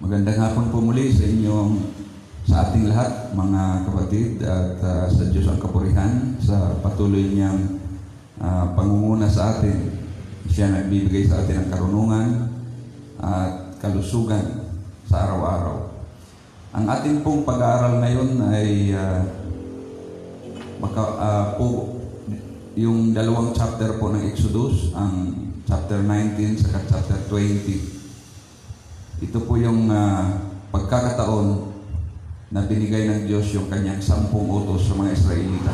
Magandang hapon po muli sa ating lahat, mga kapatid, at sa Diyos ang kapurihan sa patuloy niyang pangunguna sa atin. Siya nagbibigay sa atin ng karunungan at kalusugan sa araw-araw. Ang ating pong pag-aaral ngayon ay yung dalawang chapter po ng Exodus, ang chapter 19 sa chapter 20. Ito po yung pagkakataon na binigay ng Diyos yung kanyang 10 utos sa mga Israelita.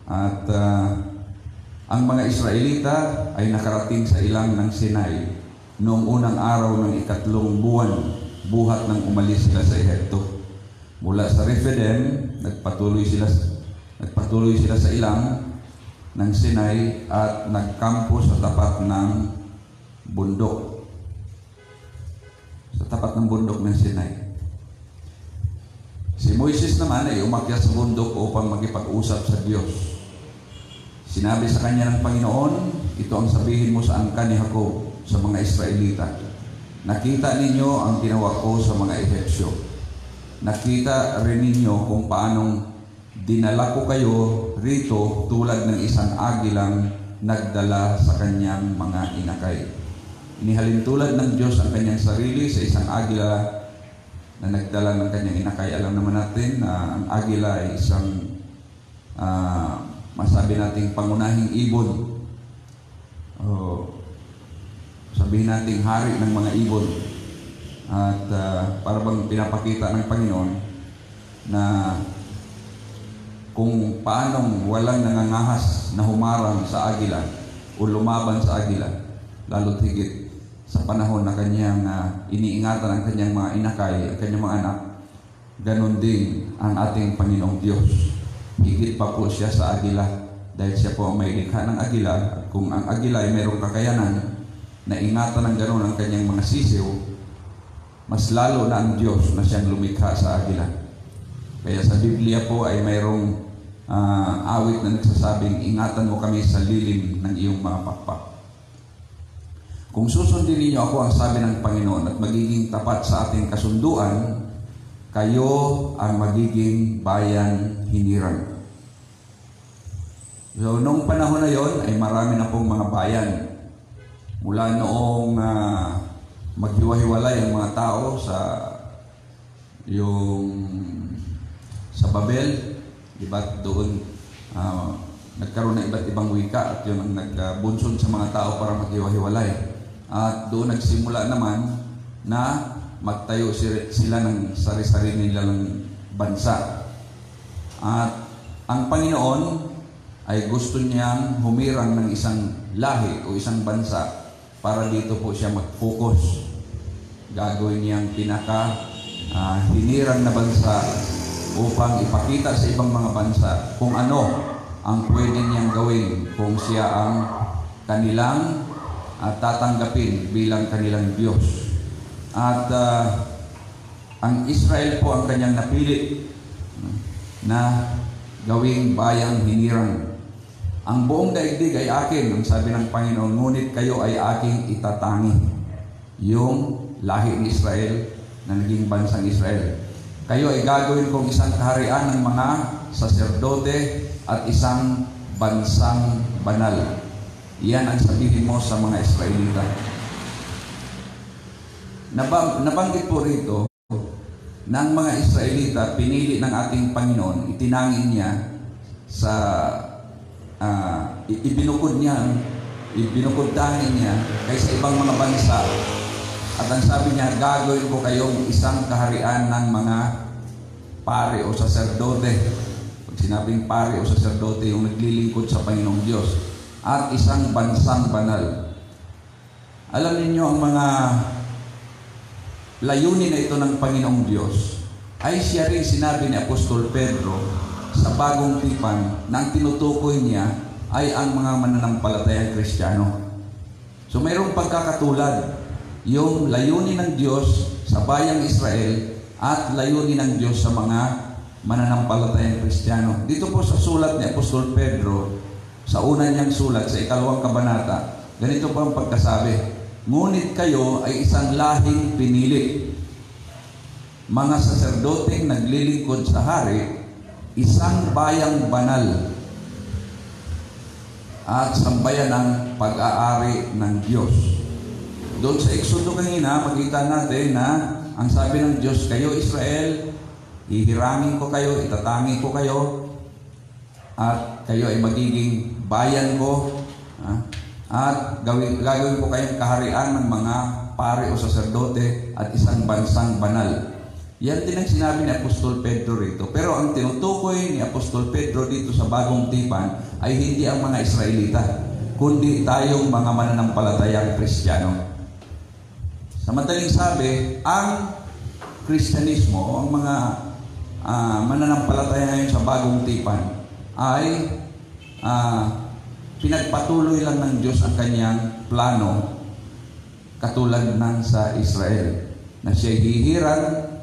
At ang mga Israelita ay nakarating sa ilang ng Sinai noong unang araw ng 3 buwan buhat nang umalis sila sa Ehipto. Mula sa Rephidim, nagpatuloy sila sa ilang ng Sinai at nagkampo sa tapat ng bundok. Sa tapat ng bundok ng Sinai. Si Moises naman ay umakyat sa bundok upang makipag-usap sa Diyos. Sinabi sa kanya ng Panginoon, ito ang sabihin mo sa angkan ni Jacob sa mga Israelita. Nakita ninyo ang ginawa ko sa mga Ehipsyo. Nakita rin ninyo kung paanong dinala ko kayo rito tulad ng isang agilang nagdala sa kanyang mga inakay. Inihalin tulad ng Diyos ang kanyang sarili sa isang agila na nagdala ng kanyang inakay. Alam naman natin na ang agila ay isang masabi nating pangunahing ibon. Sabihin nating hari ng mga ibon. At para bang pinapakita ng Panginoon na kung paanong walang nangangahas na humarang sa agila o lumaban sa agila, lalo't higit sa panahon na kanyang iniingatan ang kanyang mga inakay, ang kanyang mga anak, ganon din ang ating Panginoong Diyos. Higit pa po siya sa agila dahil siya po ang may likha ng agila. At kung ang agila ay mayroong kakayanan na ingatan ng ganon ang kanyang mga sisiw, mas lalo na ang Diyos na siyang lumikha sa agila. Kaya sa Biblia po ay mayroong awit na nagsasabing, ingatan mo kami sa lilim ng iyong mga pakpak. Kung susundin ninyo ako, ang sabi ng Panginoon, at magiging tapat sa ating kasunduan, kayo ang magiging bayan hinirang. So, noong panahon na yon ay marami na pong mga bayan. Mula noong maghiwa-hiwalay ang mga tao sa Babel, diba, doon nagkaroon ng iba't ibang wika at yun ang nagbunsod sa mga tao para maghiwa-hiwalay. At doon nagsimula naman na magtayo sila ng sari-sarili nilang bansa. At ang Panginoon ay gusto niyang humirang ng isang lahi o isang bansa para dito po siya mag-focus. Gagawin niyang hinirang na bansa upang ipakita sa ibang mga bansa kung ano ang pwede niyang gawin kung siya ang kanilang tatanggapin bilang kanilang Diyos. At ang Israel po ang kanyang napili na gawing bayang hinirang. Ang buong daigdig ay akin, ang sabi ng Panginoon, ngunit kayo ay aking itatangi. Yung lahi ni Israel na naging bansang Israel. Kayo ay gagawin kong isang kaharian ng mga saserdote at isang bansang banal. Iyan ang sabihin mo sa mga Israelita. Nabanggit po rito ng mga Israelita, pinili ng ating Panginoon, itinangin niya sa ibinukod tangin niya kaysa ibang mga bansa. At ang sabi niya, gagawin ko kayong isang kaharian ng mga pare o saserdote. Pag sinabing pare o saserdote, yung naglilingkod sa Panginoong Diyos. At isang bansang banal. Alam niyo ang mga layunin na ito ng Panginoong Diyos ay siya rin sinabi ni Apostol Pedro sa bagong tipan na ang tinutukoy niya ay ang mga mananampalatayang Kristiyano. So mayroong pagkakatulad yung layunin ng Diyos sa bayang Israel at layunin ng Diyos sa mga mananampalatayang Kristiyano. Dito po sa sulat ni Apostol Pedro, sa una niyang sulat, sa 2 kabanata, ganito po ang pagkasabi, ngunit kayo ay isang lahing pinili, mga saserdoteng naglilingkod sa hari, isang bayang banal, at sambayan ng pag-aari ng Diyos. Doon sa Exodo kanina, makita natin na ang sabi ng Diyos, kayo Israel, hihirangin ko kayo, itatangi ko kayo, at kayo ay magiging bayan ko, at gagawin ko kayong kaharian ng mga pare o saserdote at isang bansang banal. Yan din ang sinabi ni Apostol Pedro rito. Pero ang tinutukoy ni Apostol Pedro dito sa Bagong Tipan ay hindi ang mga Israelita, kundi tayong mga mananampalatayang Kristiyano. Sa madaling sabi, ang Kristyanismo, ang mga mananampalataya ngayon sa Bagong Tipan ay pinagpatuloy lang ng Diyos ang kanyang plano, katulad ng sa Israel, na siya hihirang.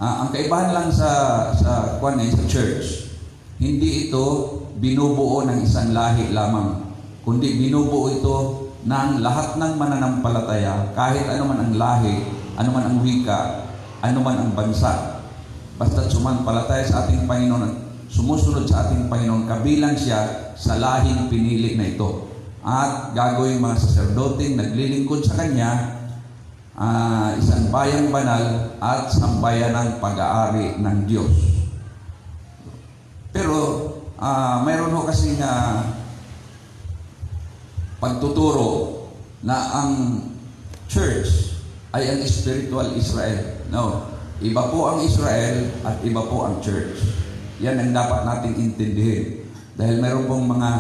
Ang kaibahan lang sa church, hindi ito binubuo ng isang lahi lamang, kundi binubuo ito ng lahat ng mananampalataya, kahit anuman ang lahi, anuman ang wika, anuman ang bansa. Basta sumampalataya sa ating Panginoon at sumusunod sa ating Panginoon, kabilang siya sa lahing pinili na ito. At gagawin mga saserdoteng naglilingkod sa Kanya, isang bayang banal at sambayan ng pag-aari ng Diyos. Pero mayroon ho kasi pagtuturo na ang church ay ang spiritual Israel. No, iba po ang Israel at iba po ang church. Yan ang dapat nating intindihin. Dahil mayroon pong mga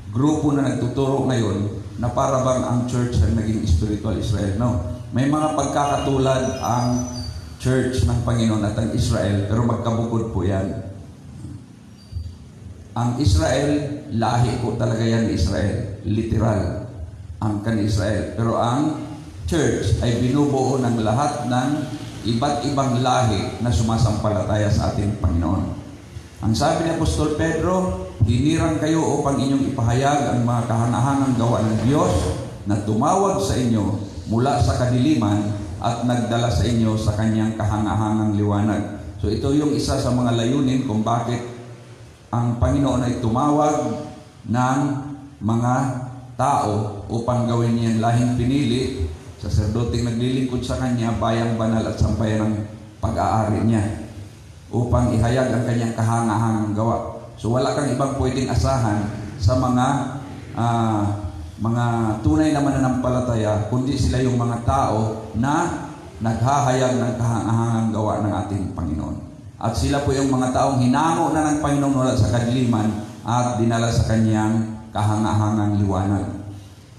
grupo na nagtuturo ngayon na para bang ang church ay naging spiritual Israel. No, may mga pagkakatulad ang church ng Panginoon at ang Israel, pero magkabukod po yan. Ang Israel, lahi po talaga yan ni Israel. Literal, ang kan-Israel. Pero ang church ay binubuo ng lahat ng iba't ibang lahi na sumasampalataya sa ating Panginoon. Ang sabi ni Apostol Pedro, hinirang kayo upang inyong ipahayag ang mga kahangahangang gawa ng Diyos na tumawag sa inyo mula sa kadiliman at nagdala sa inyo sa kanyang kahangahangang liwanag. So ito yung isa sa mga layunin kung bakit ang Panginoon ay tumawag ng mga tao upang gawin niyang lahing pinili, saserdoteng naglilingkod sa Kanya, bayang banal at sambayan ng pag-aari niya, upang ihayag ang kanyang kahangahangang gawa. So wala kang ibang pwedeng asahan sa mga tunay na mananampalataya, kundi sila yung mga tao na naghahayag ng kahangahangang gawa ng ating Panginoon. At sila po yung mga taong hinango na ng Panginoon mula sa kadiliman at dinala sa kanyang kahangahangang liwanag.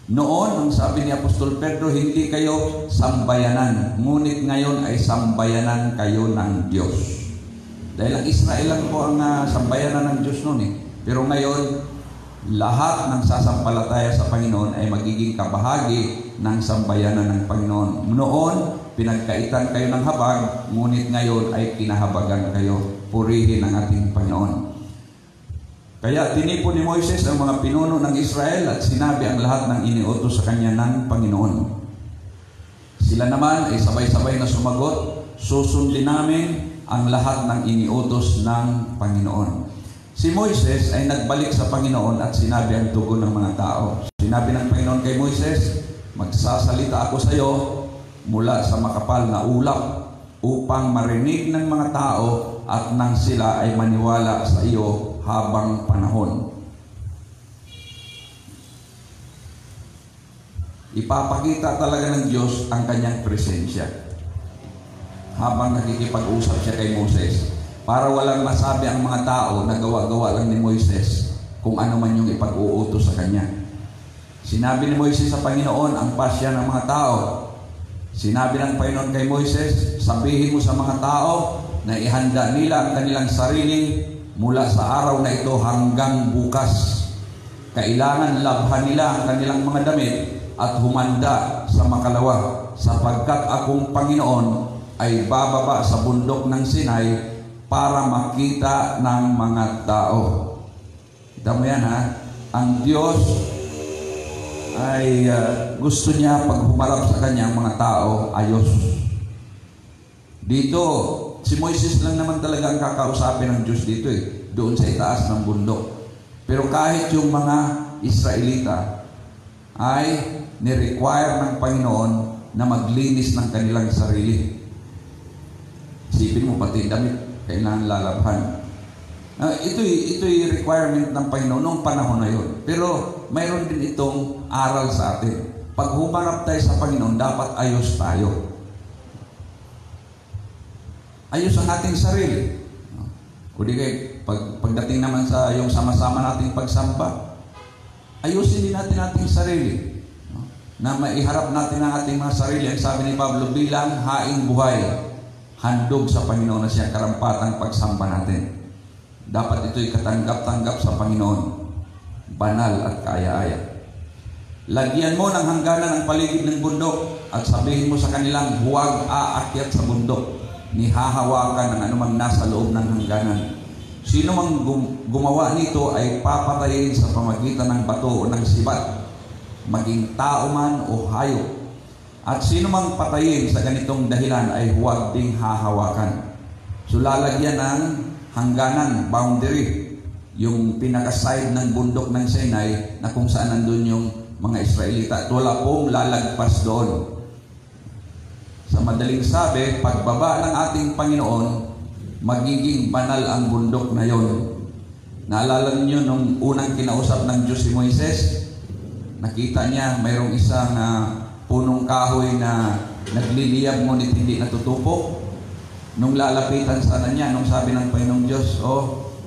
Noon, ang sabi ni Apostol Pedro, hindi kayo sambayanan, ngunit ngayon ay sambayanan kayo ng Diyos. Dahil ang Israel lang po ang sambayanan ng Diyos noon eh. Pero ngayon, lahat ng sasampalataya sa Panginoon ay magiging kabahagi ng sambayanan ng Panginoon. Noon, pinagkaitan kayo ng habag, ngunit ngayon ay kinahabagan kayo. Purihin ang ating Panginoon. Kaya tinipon ni Moises ang mga pinuno ng Israel at sinabi ang lahat ng iniutos sa kanya ng Panginoon. Sila naman ay sabay-sabay na sumagot, susundin namin ang lahat ng iniutos ng Panginoon. Si Moises ay nagbalik sa Panginoon at sinabi ang tugon ng mga tao. Sinabi ng Panginoon kay Moises, magsasalita ako sa iyo mula sa makapal na ulap upang marinig ng mga tao at nang sila ay maniwala sa iyo habang panahon. Ipapakita talaga ng Diyos ang kanyang presensya habang nakikipag-usap siya kay Moses, para walang masabi ang mga tao na gawa-gawa lang ni Moises kung ano man yung ipag-uutos sa kanya. Sinabi ni Moises sa Panginoon ang pasya ng mga tao. Sinabi ng Panginoon kay Moises, sabihin mo sa mga tao na ihanda nila ang kanilang sarili mula sa araw na ito hanggang bukas. Kailangan labhan nila ang kanilang mga damit at humanda sa makalawa, sapagkat akong Panginoon ay bababa sa bundok ng Sinai para makita ng mga tao. Kita mo yan ha? Ang Diyos ay gusto niya pag humarap sa kanyang mga tao, ayos. Dito, si Moises lang naman talaga ang kakausapin ng Diyos dito doon sa itaas ng bundok. Pero kahit yung mga Israelita ay ni-require ng Panginoon na maglinis ng kanilang sarili. Isipin mo, pati damit kailangan lalabhan. Ito'y requirement ng Panginoon noong panahon na yun. Pero mayroon din itong aral sa atin. Pag humarap tayo sa Panginoon, dapat ayos tayo. Ayos ang ating sarili. O di kayo, pagdating naman sa yung sama-sama nating pagsamba, ayusin din natin ating sarili. Na maiharap natin ang ating mga sarili. Ang sabi ni Pablo, bilang haing buhay, handog sa Panginoon na siyang karampatang pagsamba natin. Dapat ito'y katanggap-tanggap sa Panginoon. Banal at kaaya-aya. Lagyan mo ng hangganan ang paligid ng bundok at sabihin mo sa kanilang huwag aakyat sa bundok. Nihahawakan ng anumang nasa loob ng hangganan. Sino mang gumawa nito ay papatayin sa pamagitan ng bato o ng sibat, maging tao man o hayop. At sino mang patayin sa ganitong dahilan ay huwag ding hahawakan. So lalagyan ng hangganan, boundary, yung pinaka-side ng bundok ng Sinai na kung saan nandun yung mga Israelita. At wala pong lalagpas doon. Sa madaling sabi, pagbaba ng ating Panginoon, magiging banal ang bundok na yon. Naalala niyo nung unang kinausap ng Diyos si Moises? Nakita niya mayroong isang punong kahoy na nagliliyab ngunit hindi natutupok. Nung lalapitan sana niya, nung sabi ng Panginoong Diyos,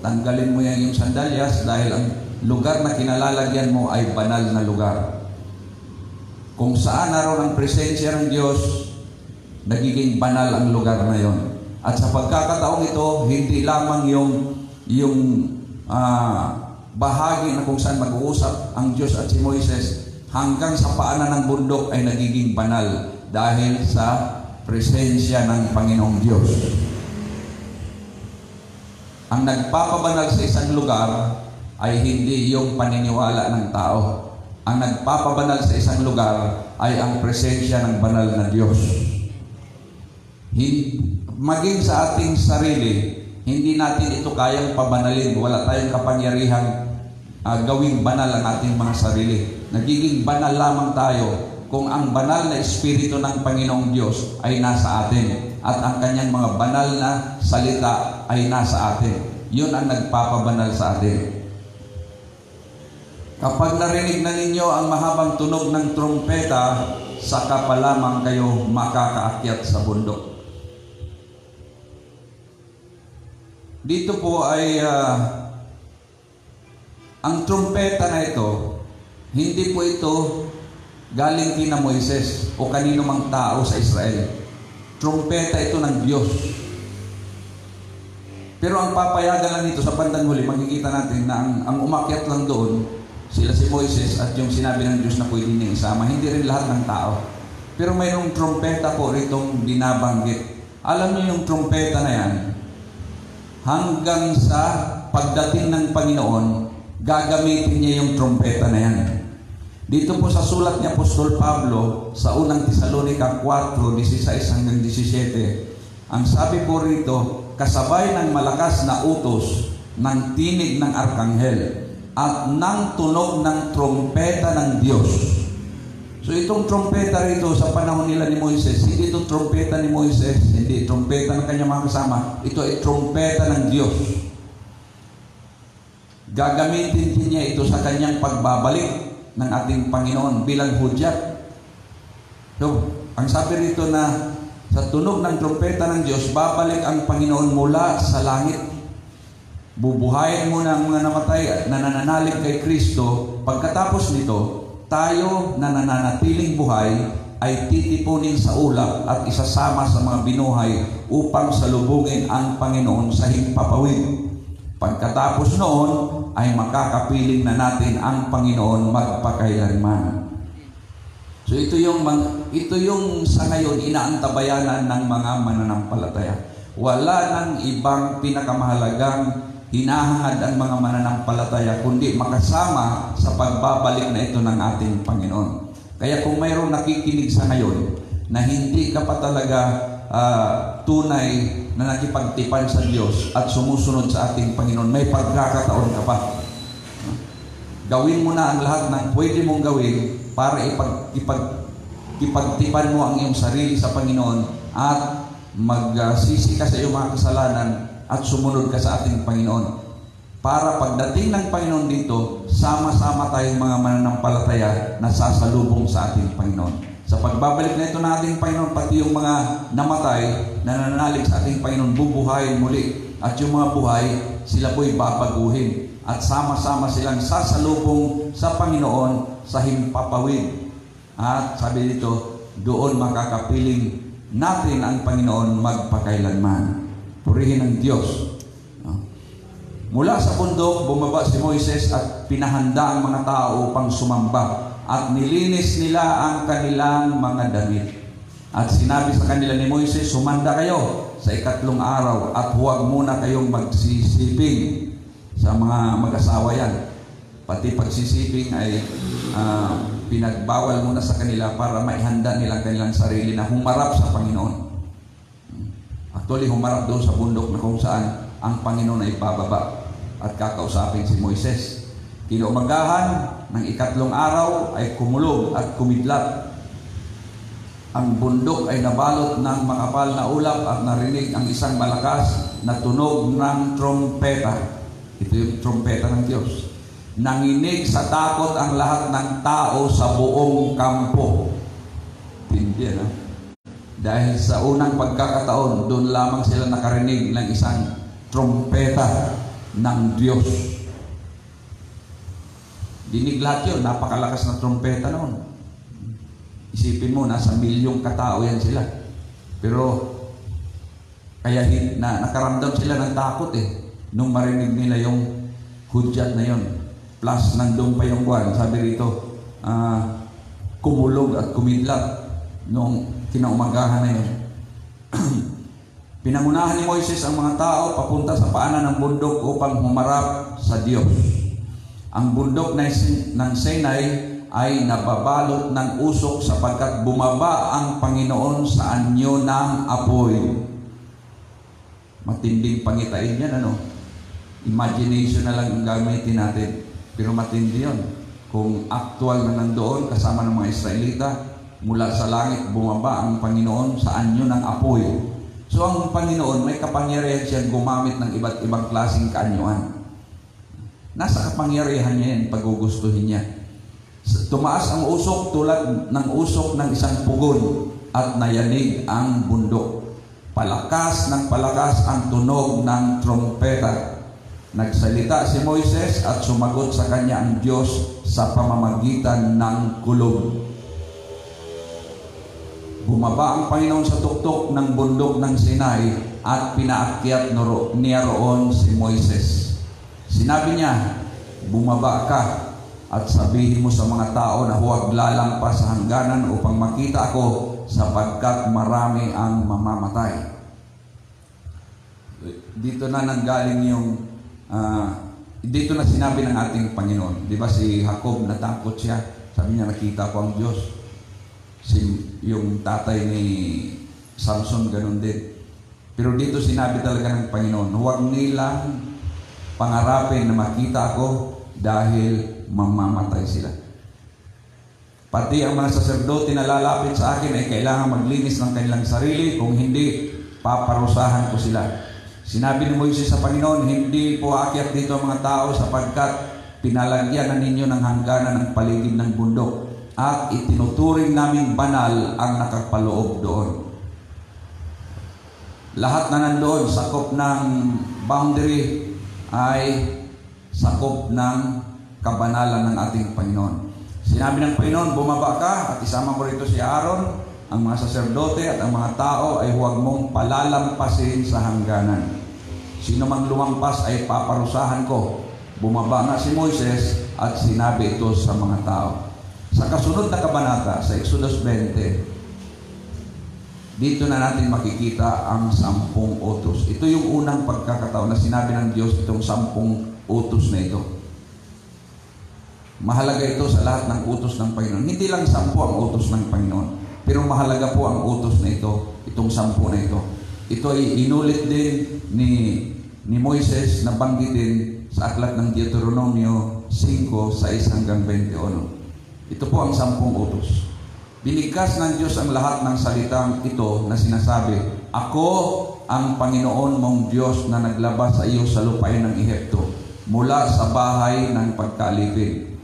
tanggalin mo yung sandalyas dahil ang lugar na kinalalagyan mo ay banal na lugar. Kung saan naroon ang presensya ng Diyos, nagiging banal ang lugar na yon. At sa pagkakataong ito, hindi lamang yung bahagi na kung saan mag-uusap ang Diyos at si Moises, hanggang sa paanan ng bundok ay nagiging banal dahil sa presensya ng Panginoong Diyos. Ang nagpapabanal sa isang lugar ay hindi yung paniniwala ng tao. Ang nagpapabanal sa isang lugar ay ang presensya ng banal na Diyos. Maging sa ating sarili, hindi natin ito kayang pabanalin. Wala tayong kapangyarihang gawing banal ang ating mga sarili. Nagiging banal lamang tayo kung ang banal na Espiritu ng Panginoong Diyos ay nasa atin at ang kanyang mga banal na salita ay nasa atin. Yun ang nagpapabanal sa atin. Kapag narinig na ninyo ang mahabang tunog ng trumpeta, saka pa lamang kayo makakaakyat sa bundok. Dito po ay ang trumpeta na ito, hindi po ito galing kina Moises o kanino mang tao sa Israel. Trumpeta ito ng Diyos. Pero ang papayagan lang nito sa bandang huli, makikita natin na ang umakyat lang doon, sila si Moises at yung sinabi ng Diyos na pwede niyang isama, hindi rin lahat ng tao. Pero mayroong trumpeta po ritong binabanggit. Alam niyo yung trumpeta na yan, hanggang sa pagdating ng Panginoon, gagamitin niya yung trumpeta na yan. Dito po sa sulat ni Apostol Pablo sa unang Tesalonica 4:16 hanggang 17, ang sabi po rito, kasabay ng malakas na utos ng tinig ng arkanghel at ng tunog ng trompeta ng Diyos. So itong trompeta rito sa panahon nila ni Moises, hindi itong trompeta ni Moises, hindi trompeta ng kanyang mga kasama, ito ay trompeta ng Diyos. Gagamitin din niya ito sa kanyang pagbabalik ng ating Panginoon bilang hudyat. So, ang sabi rito na sa tunog ng trumpeta ng Diyos, babalik ang Panginoon mula sa langit. Bubuhayin muna ang mga namatay na nananalig kay Kristo. Pagkatapos nito, tayo na nananatiling buhay ay titipunin sa ulap at isasama sa mga binuhay upang salubungin ang Panginoon sa himpapawid. Pagkatapos noon, ay makakapiling na natin ang Panginoon magpakailanman. So ito yung sa ngayon inaantabayanan ng mga mananampalataya. Wala nang ibang pinakamahalagang hinahangad ang mga mananampalataya, kundi makasama sa pagbabalik na ito ng ating Panginoon. Kaya kung mayroong nakikinig sa ngayon na hindi ka pa talaga tunay na nakipagtipan sa Diyos at sumusunod sa ating Panginoon, may pagkakataon ka pa. Gawin mo na ang lahat ng pwede mong gawin para ipagtipan mo ang iyong sarili sa Panginoon at magsisi ka sa iyong mga kasalanan at sumunod ka sa ating Panginoon. Para pagdating ng Panginoon dito, sama-sama tayong mga mananampalataya na sasalubong sa ating Panginoon. Sa pagbabalik na ito ng ating Panginoon, pati yung mga namatay na nananalig sa ating Panginoon, bubuhayin muli. At yung mga buhay, sila po'y babaguhin. At sama-sama silang sasalubong sa Panginoon sa himpapawid. At sabi dito, doon makakapiling natin ang Panginoon magpakailanman. Purihin ang Diyos. Mula sa bundok, bumaba si Moises at pinahanda ang mga tao upang sumamba. At nilinis nila ang kanilang mga damit. At sinabi sa kanila ni Moises, sumanda kayo sa ikatlong araw at huwag muna kayong magsisiping. Sa mga mag-asawa yan, pati pagsisiping ay pinagbawal muna sa kanila para maihanda nilang kanilang sarili na humarap sa Panginoon. Actually, humarap doon sa bundok na kung saan ang Panginoon ay bababa at kakausapin si Moises. Kinaumagahan ng ikatlong araw ay kumulog at kumidlat. Ang bundok ay nabalot ng makapal na ulap at narinig ang isang malakas na tunog ng trompeta. Ito yung trompeta ng Diyos. Nanginig sa takot ang lahat ng tao sa buong kampo. Hindi, no? Dahil sa unang pagkakataon, doon lamang sila nakarinig ng isang trompeta ng Diyos. Dinig lahat yun, napakalakas na trompeta noon. Isipin mo, nasa milyong katao yan sila. Pero, kaya nakaramdam sila ng takot nung marinig nila yung hudyat na yun. Plus, nandun pa yung buwan. Sabi rito, kumulog at kumidlat nung kinaumagahan na yun. Pinangunahan ni Moises ang mga tao papunta sa paanan ng bundok upang humarap sa Diyos. Ang bundok ng Sinai ay nababalot ng usok sapagkat bumaba ang Panginoon sa anyo ng apoy. Matinding pangitain yan, ano? Imagination na lang ang gamitin natin. Pero matindi yun. Kung actual na nandoon kasama ng mga Israelita, mula sa langit bumaba ang Panginoon sa anyo ng apoy. So ang Panginoon may kapangyarihan siyang gumamit ng iba't ibang klaseng kaanyuan. Nasa kapangyarihan niya yan, pagugustuhin niya. Tumaas ang usok tulad ng usok ng isang pugon at nayanig ang bundok. Palakas ng palakas ang tunog ng trompeta. Nagsalita si Moises at sumagot sa kanya ang Diyos sa pamamagitan ng kulog. Bumaba ang Panginoon sa tuktok ng bundok ng Sinai at pinaakyat niya roon si Moises. Sinabi niya, bumaba ka at sabihin mo sa mga tao na huwag lalampas sa hangganan upang makita ako sapagkat marami ang mamamatay. Dito na nanggaling yung dito na sinabi ng ating Panginoon. Di ba si Jacob natakot siya? Sabi niya, nakita ko ang Diyos. Yung tatay ni Samson ganun din. Pero dito sinabi talaga ng Panginoon, huwag nilang pangarapin na makita ako dahil mamamatay sila. Pati ang mga saserdote na lalapit sa akin ay kailangan maglinis ng kanilang sarili, kung hindi, paparusahan ko sila. Sinabi ni Moises sa Panginoon, hindi po aakyat dito ang mga tao sapagkat pinalagyan na ninyo ng hangganan ng paligid ng bundok at itinuturing naming banal ang nakapaloob doon. Lahat na nandoon, sakop ng boundary ay sakop ng kabanalan ng ating Panginoon. Sinabi ng Panginoon, bumaba ka at isama mo rito si Aaron, ang mga saserdote at ang mga tao ay huwag mong palalampasin sa hangganan. Sino mang lumampas ay paparusahan ko. Bumaba nga si Moises at sinabi ito sa mga tao. Sa kasunod na kabanata, sa Exodus 20, dito na natin makikita ang 10 utos. Ito yung unang pagkakataon na sinabi ng Diyos itong 10 utos na ito. Mahalaga ito sa lahat ng utos ng Panginoon. Hindi lang 10 ang utos ng Panginoon, pero mahalaga po ang utos na ito, itong 10 na ito. Ito ay inulit din ni Moises na banggitin sa aklat ng Deuteronomio 5:6-21. Ito po ang 10 utos. Binigkas ng Diyos ang lahat ng salitang ito na sinasabi, "Ako ang Panginoon mong Diyos na naglabas sa iyo sa lupain ng Ehipto mula sa bahay ng pagkaalipin.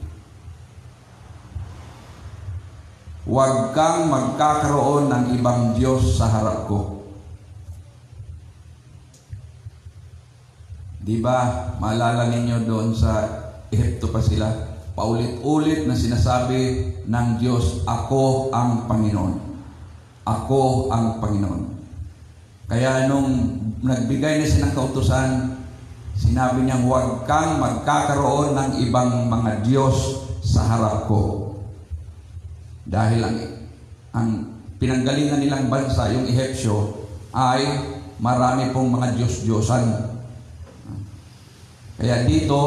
Huwag kang magkakaroon ng ibang Diyos sa harap ko." Di ba, maalala ninyo doon sa Ehipto pa sila? Paulit-ulit na sinasabi ng Diyos, "Ako ang Panginoon. Ako ang Panginoon." Kaya nung nagbigay na siya ng kautusan, sinabi niya, "Huwag kang magkakaroon ng ibang mga Diyos sa harap ko." Dahil ang pinanggalingan nilang bansa, yung Ehipsyo, ay marami pong mga Diyos-Diyosan. Kaya dito,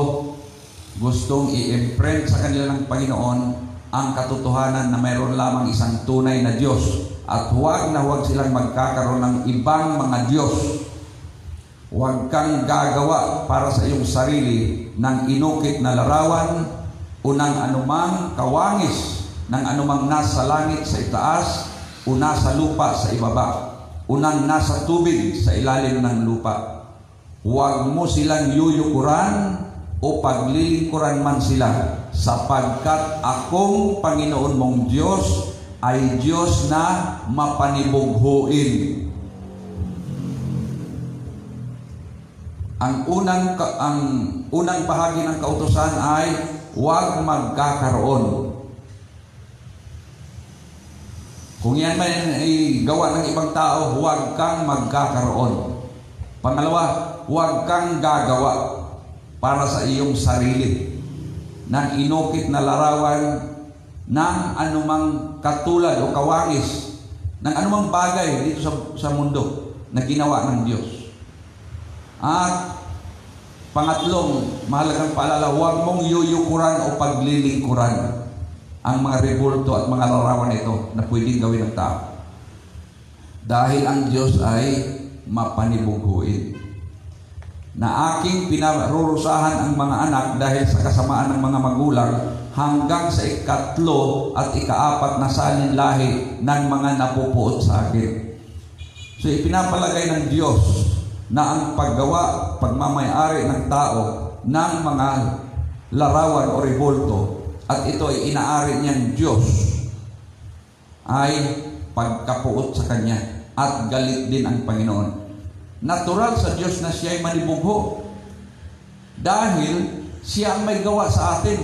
gustong i-imprint sa kanila ng Panginoon ang katotohanan na mayroon lamang isang tunay na Diyos at huwag na huwag silang magkakaroon ng ibang mga Diyos. Huwag kang gagawa para sa iyong sarili ng inukit na larawan o ng anumang kawangis ng anumang nasa langit sa itaas o nasa lupa sa ibaba o ng nasa tubig sa ilalim ng lupa. Huwag mo silang yuyukuran o paglilingkuran man sila, sapagkat akong Panginoon mong Diyos ay Diyos na mapanibughuin. Ang unang bahagi ng kautusan ay huwag magkakaroon. Kung yan man ay gawa ng ibang tao, huwag kang magkakaroon. Pangalawa, huwag kang gagawa para sa iyong sarili ng inukit na larawan ng anumang katulad o kawangis ng anumang bagay dito sa mundo na ginawa ng Diyos. At pangatlong, mahalagang paalala, huwag mong yuyukuran o paglilingkuran ang mga rebulto at mga larawan ito na pwedeng gawin ng tao. Dahil ang Diyos ay mapanibughuin. Na aking pinarurusahan ang mga anak dahil sa kasamaan ng mga magulang hanggang sa 3 at 4 na salinlahi ng mga napupuot sa akin. So ipinapalagay ng Diyos na ang paggawa, pagmamayari ng tao ng mga larawan o rebulto at ito ay inaari niyang Diyos ay pagkapuot sa Kanya at galit din ang Panginoon. Natural sa Diyos na siya ay manibugho dahil siya ang may gawa sa atin.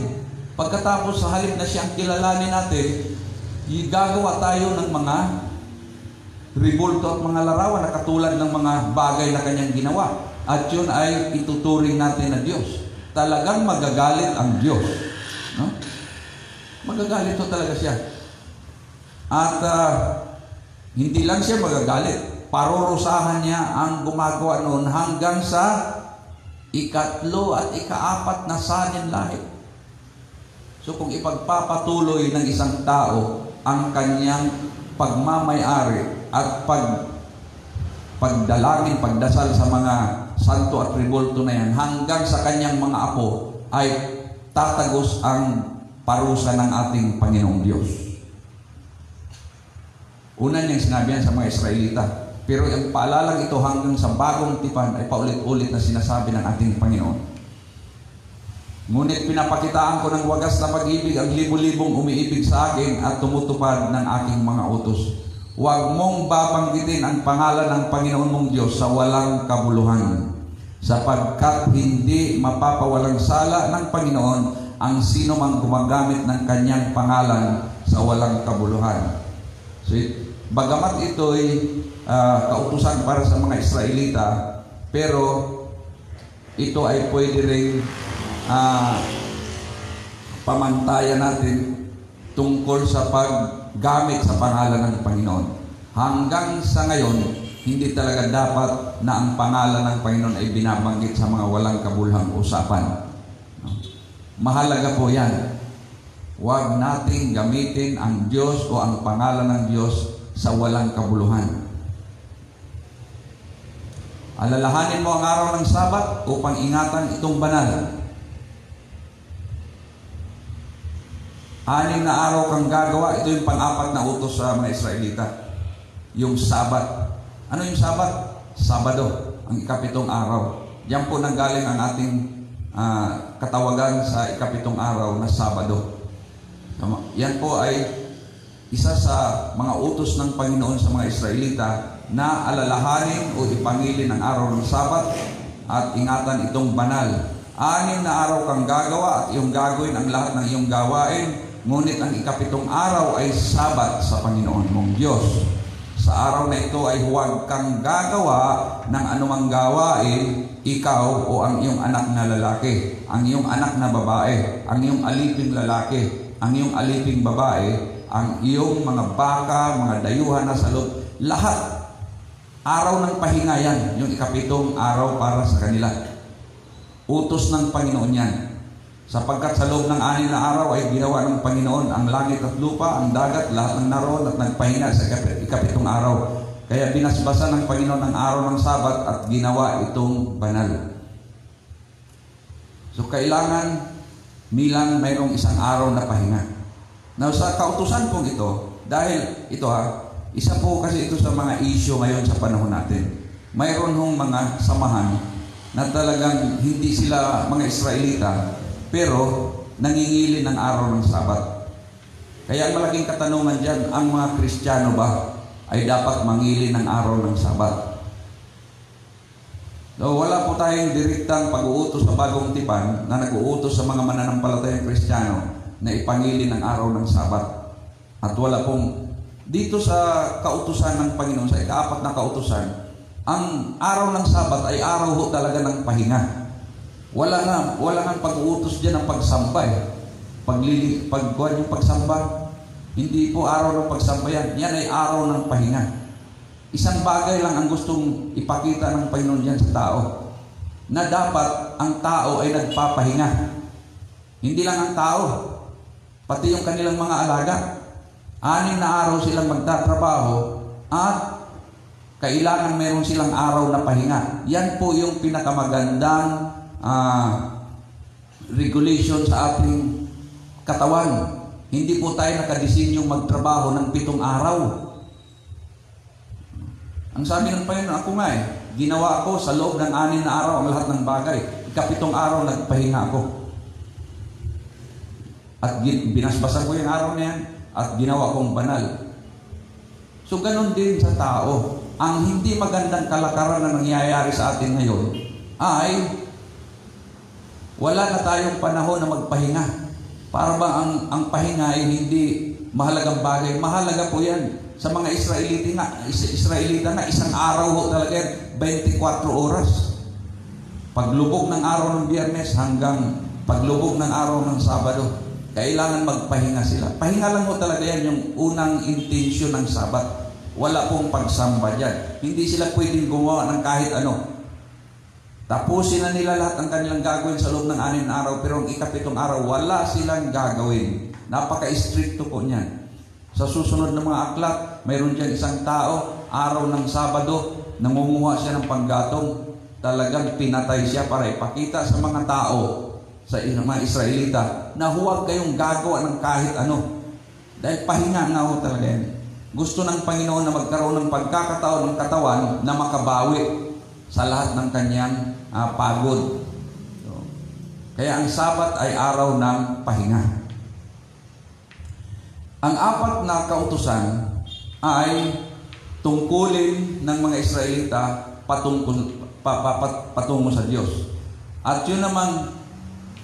Pagkatapos sa halip na siya ang kilalanin natin, gagawa tayo ng mga rebulto at mga larawan na katulad ng mga bagay na kanyang ginawa. At yun ay ituturing natin na Diyos. Talagang magagalit ang Diyos. No? Magagalit to talaga siya. At hindi lang siya magagalit. Parurusahan niya ang gumagawa noon hanggang sa 3 at 4 na salinlahi. So kung ipagpapatuloy ng isang tao ang kanyang pagmamayari at pagdalangin, pagdasal sa mga santo at rebulto na yan, hanggang sa kanyang mga apo, ay tatagos ang parusa ng ating Panginoong Diyos. Una niyang sinabi yan sa mga Israelita. Pero ang paalalang ito hanggang sa bagong tipan ay paulit-ulit na sinasabi ng ating Panginoon. Ngunit pinapakitaan ko ng wagas na pag-ibig ang libu-libong umiibig sa akin at tumutupad ng aking mga utos. Huwag mong babanggitin ang pangalan ng Panginoon mong Diyos sa walang kabuluhan, sapagkat hindi mapapawalang sala ng Panginoon ang sino mang gumagamit ng kanyang pangalan sa walang kabuluhan. So, bagamat ito'y kautusan para sa mga Israelita, pero ito ay pwede rin pamantayan natin tungkol sa paggamit sa pangalan ng Panginoon. Hanggang sa ngayon, hindi talaga dapat na ang pangalan ng Panginoon ay binabanggit sa mga walang kabuluhang usapan. Mahalaga po yan. Huwag nating gamitin ang Diyos o ang pangalan ng Diyos sa walang kabuluhan. Alalahanin mo ang araw ng Sabat upang ingatan itong banal. 6 na araw kang gagawa. Ito yung pang-apat na utos sa mga Israelita. Yung Sabat. Ano yung Sabat? Sabado, ang ika-7 araw. Diyan po nanggaling ang ating katawagan sa ika-7 araw na Sabado. Yan po ay isa sa mga utos ng Panginoon sa mga Israelita na alalahanin o ipangilin ang araw ng Sabat at ingatan itong banal. 6 na araw kang gagawa at iyong gagawin ang lahat ng iyong gawain, ngunit ang ika-7 araw ay Sabat sa Panginoon mong Diyos. Sa araw na ito ay huwag kang gagawa ng anumang gawain, ikaw o ang iyong anak na lalaki, ang iyong anak na babae, ang iyong aliping lalaki, ang iyong aliping babae, ang iyong mga baka, mga dayuhan na salot, lahat. Araw ng pahinga yan, yung ika-7 araw para sa kanila. Utos ng Panginoon yan. Sapagkat sa loob ng 6 na araw ay ginawa ng Panginoon ang langit at lupa, ang dagat, lahat ng naroon at nagpahinga sa ika-7 araw. Kaya binasbasan ng Panginoon ang araw ng Sabat at ginawa itong banal. So kailangan nilang mayroong isang araw na pahinga. Now sa kautusan pong ito, dahil ito isa po kasi ito sa mga issue ngayon sa panahon natin. Mayroon hong mga samahan na talagang hindi sila mga Israelita, pero nangingili ng araw ng Sabat. Kaya ang malaking katanungan dyan, ang mga Kristiyano ba ay dapat mangili ng araw ng Sabat? So, wala po tayong direktang pag-uutos sa Bagong Tipan na nag-uutos sa mga mananampalatayang Kristiyano na ipangili ng araw ng Sabat. At wala pong dito sa kautusan ng Panginoon, sa ika-4 na kautusan, ang araw ng Sabat ay araw ho talaga ng pahinga. Wala nga pag-uutos dyan ng pagsamba pagkuhan yung pagsamba. Hindi po araw ng pagsamba yan. Yan ay araw ng pahinga. Isang bagay lang ang gustong ipakita ng Panginoon dyan sa tao. Na dapat ang tao ay nagpapahinga. Hindi lang ang tao, pati yung kanilang mga alaga. 6 na araw silang magtatrabaho at kailangan meron silang araw na pahinga. Yan po yung pinakamagandang regulation sa ating katawan. Hindi po tayo nakadisenyong magtrabaho ng 7 araw. Ang sabi ng Panginoon, ako nga ginawa ko sa loob ng 6 na araw ang lahat ng bagay. Ika-7 araw nagpahinga ako. At binasbasan ko yung araw na yan at ginawa kong banal. So ganon din sa tao. Ang hindi magandang kalakaran na nangyayari sa atin ngayon ay wala na tayong panahon na magpahinga. Para ba ang pahinga ay hindi mahalagang bagay? Mahalaga po yan. Sa mga Israelita nga, isang araw ho talaga yan, 24 oras. Paglubog ng araw ng Biyernes hanggang paglubog ng araw ng Sabado, kailangan magpahinga sila. Pahinga lang ho talaga yan, yung unang intensyon ng Sabat. Wala pong pagsamba dyan. Hindi sila pwedeng gumawa ng kahit ano. Tapusin na nila lahat ang kanilang gagawin sa loob ng 6 na araw, pero ang ika-7 araw, wala silang gagawin. Napaka-stricto po niyan. Sa susunod na mga aklat, mayroon dyan isang tao, araw ng Sabado, nangunguha siya ng panggatong, talagang pinatay siya para ipakita sa mga tao, sa mga Israelita, na huwag kayong gagawa ng kahit ano. Dahil pahinga nga ho talaga yan. Gusto ng Panginoon na magkaroon ng pagkakataon ng katawan na makabawi sa lahat ng kanyang pagod. So, kaya ang Sabat ay araw ng pahinga. Ang 4 na kautusan ay tungkulin ng mga Israelita patungo sa Diyos. At yun namang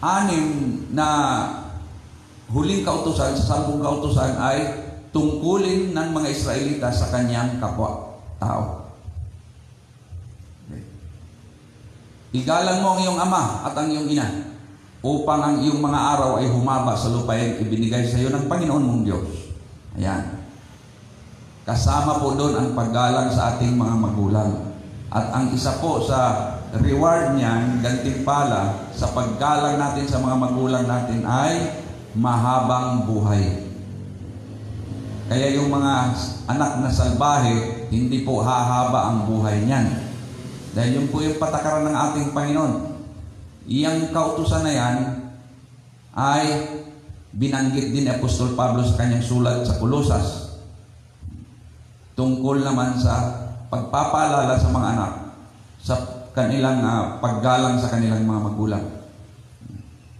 6 na huling kautusan, sa 10 kautusan ay tungkulin ng mga Israelita sa kanyang kapwa-tao. Igalang mo ang iyong ama at ang iyong ina upang ang iyong mga araw ay humaba sa lupain ibinigay sa iyo ng Panginoon mong Diyos. Ayan. Kasama po doon ang paggalang sa ating mga magulang. At ang isa po sa reward niyan, gantimpala sa paggalang natin sa mga magulang natin ay mahabang buhay. Kaya yung mga anak na salbahe, hindi po hahaba ang buhay niyan. Dahil yun po yung patakaran ng ating Panginoon. Iyang kautusan na yan ay binanggit din ni Apostol Pablo sa kanyang sulat sa Kolosas. Tungkol naman sa pagpapaalala sa mga anak sa kanilang paggalang sa kanilang mga magulang.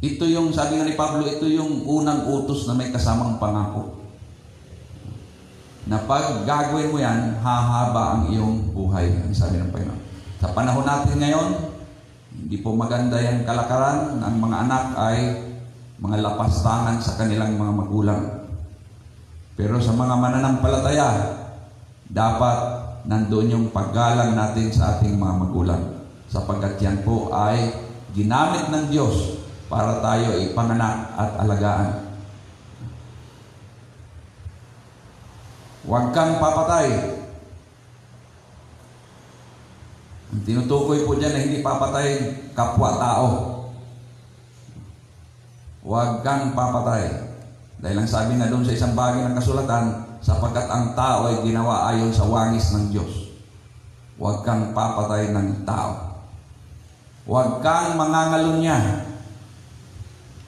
Ito yung, sabi nga ni Pablo, ito yung unang utos na may kasamang pangako. Na pag gagawin mo yan, hahaba ang iyong buhay, ang sabi ng Panginoon. Sa panahon natin ngayon, hindi po maganda yan kalakaran. Ang mga anak ay mga lapastangan sa kanilang mga magulang. Pero sa mga mananampalataya, dapat nandoon yung paggalang natin sa ating mga magulang. Sapagkat yan po ay ginamit ng Diyos para tayo ipanganak at alagaan. Huwag kang papatay. Ang tinutukoy po dyan na hindi papatay kapwa-tao. Huwag kang papatay. Dahil ang sabi nga doon sa isang bagay ng kasulatan, sapagkat ang tao ay ginawa ayon sa wangis ng Diyos. Huwag kang papatay ng tao. Huwag kang mangangalunya.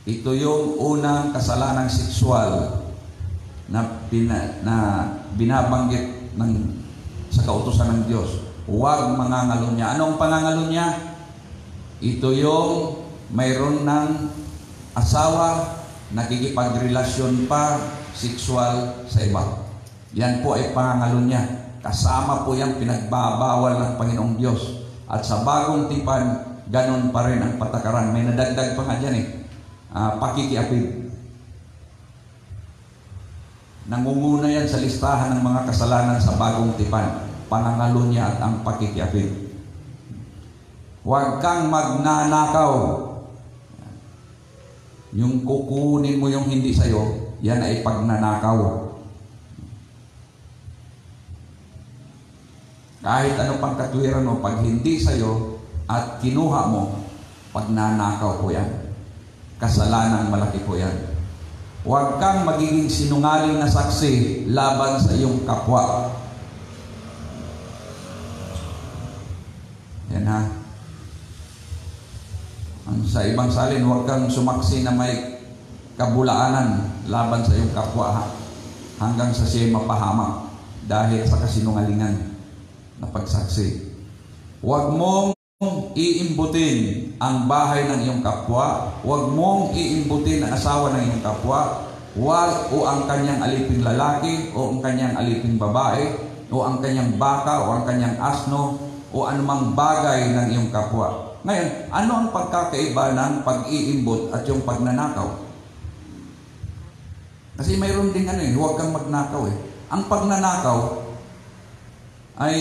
Ito yung unang kasalanang sexual na binabanggit sa kautusan ng Diyos. Huwag mangangalunya. Anong pangangalunya? Ito yung mayroon ng asawa, nakikipagrelasyon pa, sexual sa iba. Yan po ay pangangalunya. Kasama po yung pinagbabawal ng Panginoong Diyos. At sa bagong tipan, ganun pa rin ang patakaran. May nadagdag pa nga dyan pakikiapid. Nangunguna yan sa listahan ng mga kasalanan sa bagong tipan. Pangangalunya at ang pakikiapid. Huwag kang magnanakaw. Yung kukunin mo yung hindi sa'yo, yan ay pagnanakaw. Kahit ano pang katwiran mo, pag hindi sa'yo at kinuha mo, pagnanakaw po yan. Kasalanang malaki po yan. Huwag kang magiging sinungaling na saksi laban sa iyong kapwa. Yan ha. Sa ibang salin, huwag kang sumaksi na may kabulaanan laban sa iyong kapwa hanggang sa siya mapahamak dahil sa kasinungalingan na pagsaksi. Huwag mong iimbutin ang bahay ng iyong kapwa. Huwag mong iimbutin ang asawa ng iyong kapwa. Huwag o ang kanyang aliping lalaki o ang kanyang aliping babae o ang kanyang baka o ang kanyang asno o anumang bagay ng iyong kapwa. Ngayon, ano ang pagkakaiba ng pag-iimbot at yung pagnanakaw? Kasi mayroon din huwag kang magnakaw Ang pagnanakaw ay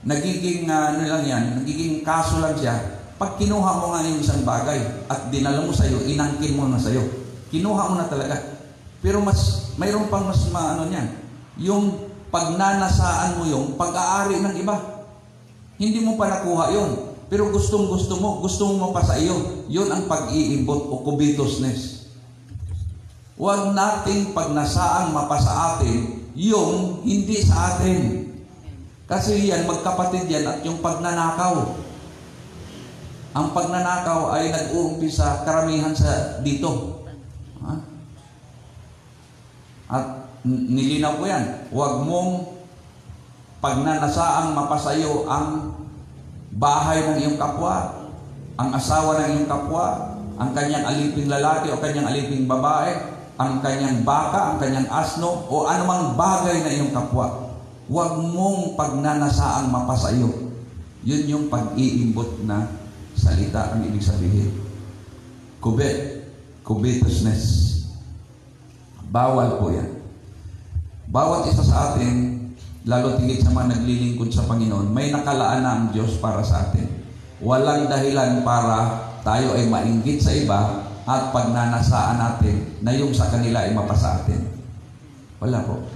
nagiging nagiging kaso lang siya pag kinuha mo nga yung isang bagay at dinala mo sa'yo, inangkin mo na sa'yo. Kinuha mo na talaga. Pero mayroon pang mas niyan. Yung pagnanasaan mo yung pag-aari ng iba. Hindi mo pa nakuha yun. Pero gusto mo pa sa iyo. Yun ang pag-iimbot o covetousness. Huwag nating pagnasaang mapasa atin yung hindi sa atin. Kasi yan, magkapatid yan at yung pagnanakaw. Ang pagnanakaw ay nag-uumpisa karamihan sa dito. At nilinaw ko yan. Huwag mong pagnanasaang mapasayo ang bahay ng iyong kapwa, ang asawa ng iyong kapwa, ang kanyang aliping lalaki o kanyang aliping babae, ang kanyang baka, ang kanyang asno, o anumang bagay na iyong kapwa. Huwag mong pagnanasaang mapasayo. Yun yung pag-iimbot na salita ang ibig sabihin. Covetousness. Bawal po yan. Bawat isa sa atin, lalo tigit sa mga naglilingkod sa Panginoon, may nakalaan na ang Diyos para sa atin. Walang dahilan para tayo ay mainggit sa iba at pagnanasaan natin na yung sa kanila ay mapasa atin. Wala po.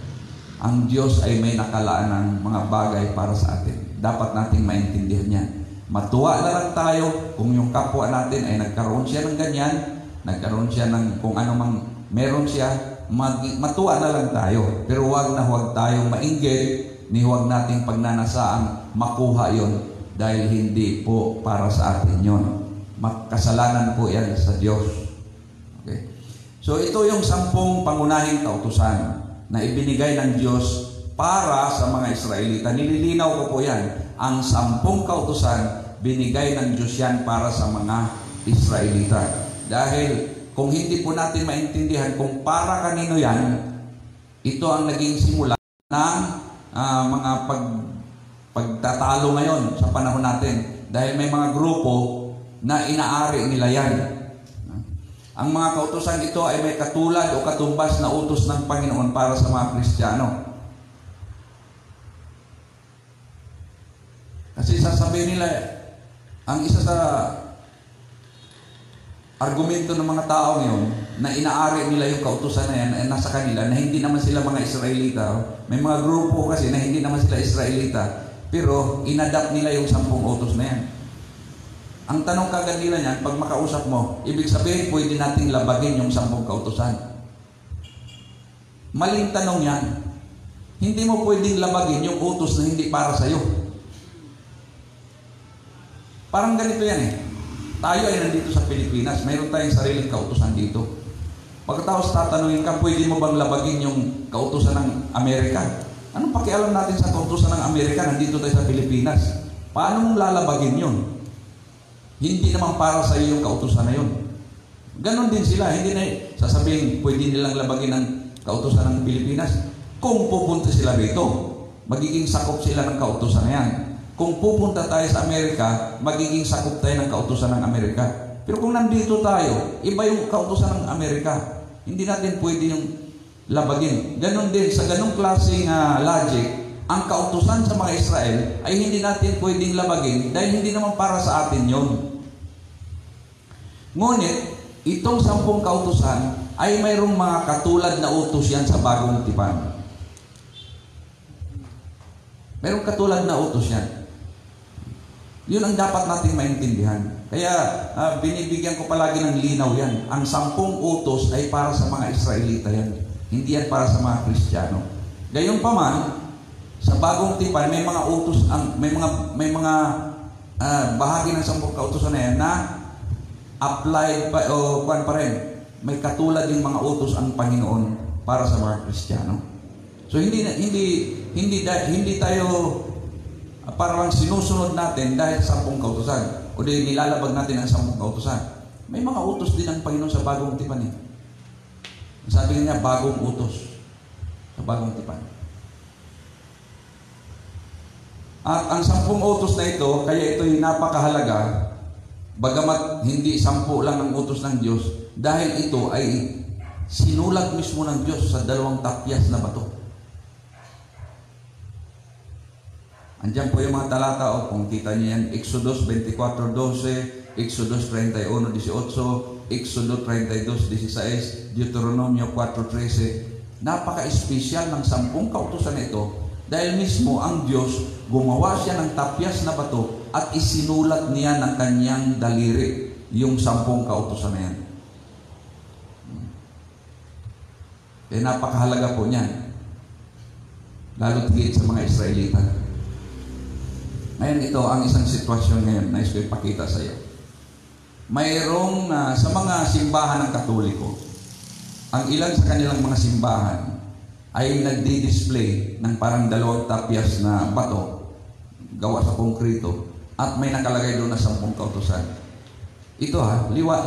ang Diyos ay may nakalaan ng mga bagay para sa atin. Dapat nating maintindihan yan. Matuwa na lang tayo kung yung kapwa natin ay nagkaroon siya ng ganyan, nagkaroon siya ng kung ano mang meron siya, matuwa na lang tayo. Pero huwag tayong mainggit, ni huwag nating pagnanasaang makuha yon dahil hindi po para sa atin yon. Kasalanan po yan sa Diyos. Okay? So ito yung 10 pangunahing kautusan na ibinigay ng Diyos para sa mga Israelita. Nililinaw ko po yan. Ang 10 kautusan, binigay ng Diyos yan para sa mga Israelita. Dahil kung hindi po natin maintindihan kung para kanino yan, ito ang naging simula ng mga pagtatalo ngayon sa panahon natin. Dahil may mga grupo na inaari nila yan. Ang mga kautusan ito ay may katulad o katumbas na utos ng Panginoon para sa mga Kristiyano. Kasi sasabihin nila, ang isa sa argumento ng mga tao ngayon na inaari nila yung kautusan na yan ay nasa kanila, na hindi naman sila mga Israelita. May mga grupo kasi na hindi naman sila Israelita, pero inadapt nila yung 10 utos na yan. Ang tanong kagad nila niyan, pag makausap mo, ibig sabihin, pwede nating labagin yung 10 kautusan. Maling tanong yan. Hindi mo pwedeng labagin yung utos na hindi para sa'yo. Parang ganito yan eh. Tayo ay nandito sa Pilipinas, mayroon tayong sariling kautusan dito. Pagkatapos tatanungin ka, pwede mo bang labagin yung kautusan ng Amerika? Anong pakialam natin sa kautusan ng Amerika? Nandito tayo sa Pilipinas. Paano mong lalabagin yun? Hindi naman para sa iyo yung kautusan na yun. Ganon din sila. Hindi na sasabihin, pwede nilang labagin ang kautusan ng Pilipinas. Kung pupunta sila rito, magiging sakop sila ng kautusan na yan. Kung pupunta tayo sa Amerika, magiging sakop tayo ng kautusan ng Amerika. Pero kung nandito tayo, iba yung kautusan ng Amerika. Hindi natin pwede yung labagin. Ganon din, sa ganong klaseng logic, ang kautusan sa mga Israel ay hindi natin pwedeng labagin dahil hindi naman para sa atin yun. Ngunit, itong 10 kautusan ay mayroong mga katulad na utos yan sa bagong tipan. Mayroong katulad na utos yan. Yun ang dapat natin maintindihan. Kaya binibigyan ko palagi ng linaw yan. Ang 10 utos ay para sa mga Israelita yan. Hindi yan para sa mga Kristiyano. Gayunpaman, sa bagong tipan may mga utos, may mga bahagi ng 10 kautusan na yan na applied pa o kuwan pa rin. May katulad yung mga utos ang Panginoon para sa mga Kristiyano. So hindi tayo parang sinusunod natin dahil sa 10 kautusan o di nilalabag natin ang 10 kautusan. May mga utos din ang Panginoon sa bagong tipan eh. Sabi niya bagong utos sa bagong tipan. At ang 10 utos na ito, kaya ito'y napakahalaga, bagamat hindi 10 lang ang utos ng Diyos, dahil ito ay sinulat mismo ng Diyos sa 2 tapyas na bato. Andiyan po yung mga talata, kung kita niyo yan, Exodus 24:12, Exodus 31:18, Exodus 32:16, Deuteronomio 4:13. Napaka-espesyal ng 10 kautusan na ito dahil mismo ang Diyos gumawa siya ng tapyas na bato at isinulat niya ng kanyang daliri yung 10 kautusan na yan. Kaya napakahalaga po niyan. Lalo tigit sa mga Israelita. Ngayon ito ang isang sitwasyon ngayon na iso ipakita sa iyo. Mayroong sa mga simbahan ng Katoliko, ang ilan sa kanilang mga simbahan ay nagdi-display ng parang 2 tapyas na bato gawa sa konkrito at may nakalagay doon na 10 kautusan. Ito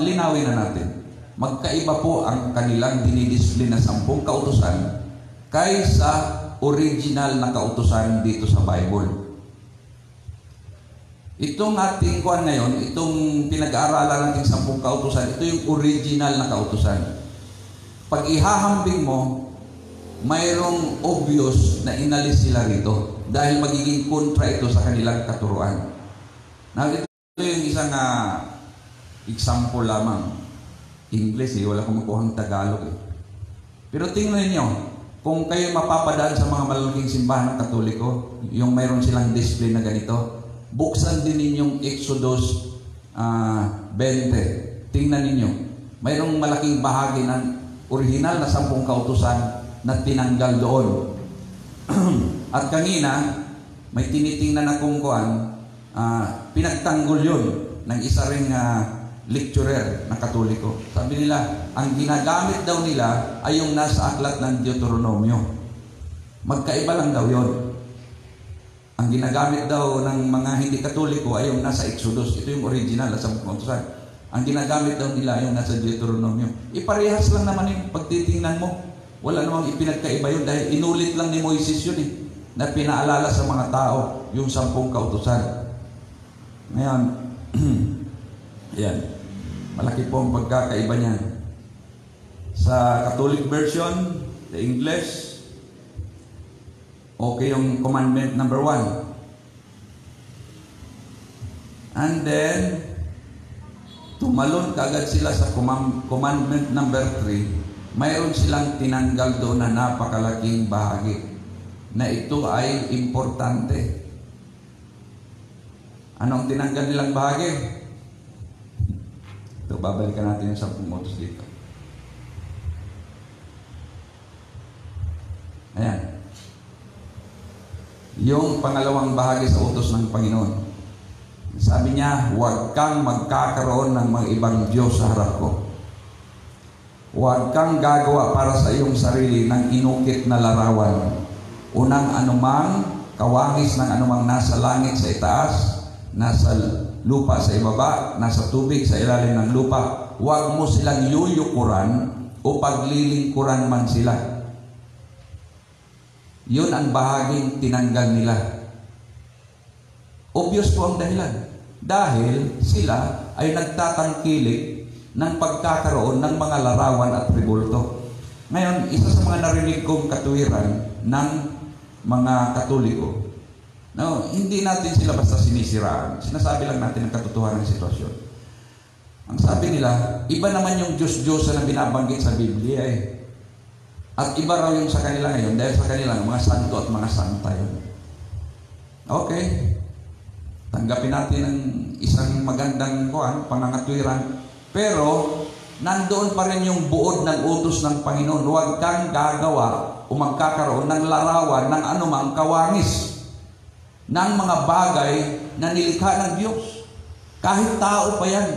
linawin na natin. Magkaiba po ang kanilang dinidisplay na 10 kautusan kaysa original na kautusan dito sa Bible. Itong ating kuwan ngayon, itong pinag-aaralan nating 10 kautusan, ito yung original na kautusan. Pag ihahambing mo, mayroong obvious na inalis sila rito dahil magiging kontra ito sa kanilang katuruan. Now, ito yung isang example lamang. English wala akong makuhang Tagalog eh. Pero tingnan niyo, kung kayo mapapadaan sa mga malalaking simbahan ng Katoliko, yung mayroon silang display na ganito, buksan din ninyong Exodus 20. Tingnan ninyo. Mayroong malaking bahagi ng original na 10 kautusan na tinanggal doon. At kanina, may tinitingnan akong pinagtanggol yun ng isa ring lecturer na Katoliko. Sabi nila, ang ginagamit daw nila ay yung nasa aklat ng Deuteronomio. Magkaiba lang daw yun. Ang ginagamit daw ng mga hindi Katoliko ay yung nasa Exodus. Ito yung original na 10 kautusan. Ang ginagamit daw nila ay yung nasa Deuteronomio. Iparehas lang naman yung pagtitingnan mo. Wala namang ipinagkaiba yun dahil inulit lang ni Moises yun na pinaalala sa mga tao yung 10 kautusan. Ngayon, yan. Malaki po ang pagkakaiba niyan. Sa Catholic version, the English, okay yung commandment number 1. And then, tumalon kaagad sila sa commandment number 3. Mayroon silang tinanggal doon na napakalaking bahagi na ito ay importante. Anong tinanggal nilang bahagi? Ito, babalikan natin yung 10 utos dito. Ayan. Yung pangalawang bahagi sa utos ng Panginoon. Sabi niya, huwag kang magkakaroon ng mga ibang Diyos sa harap ko. Huwag kang gagawa para sa iyong sarili ng inukit na larawan. Unang anumang kawangis ng anumang nasa langit sa itaas, nasa lupa sa ibaba, nasa tubig sa ilalim ng lupa, huwag mo silang yuyukuran o paglilingkuran man sila. Yun ang bahaging tinanggal nila. Obvious po ang dahilan. Dahil sila ay nagtatangkilik ng pagkakaroon ng mga larawan at tribulto. Ngayon, isa sa mga narinig kong katuwiran ng mga Katoliko, no, hindi natin sila basta sinisiraan. Sinasabi lang natin ang katotohanan ng sitwasyon. Ang sabi nila, iba naman yung Diyos-Diyosa na binabanggit sa Biblia eh. At iba raw yung sa kanila ngayon dahil sa kanila mga santo at mga santa yun. Okay. Tanggapin natin ang isang magandang pangangatwiran. Pero, nandoon pa rin yung buod ng utos ng Panginoon. Huwag kang gagawa o magkakaroon ng larawan ng anumang kawangis ng mga bagay na nilikha ng Diyos. Kahit tao pa yan.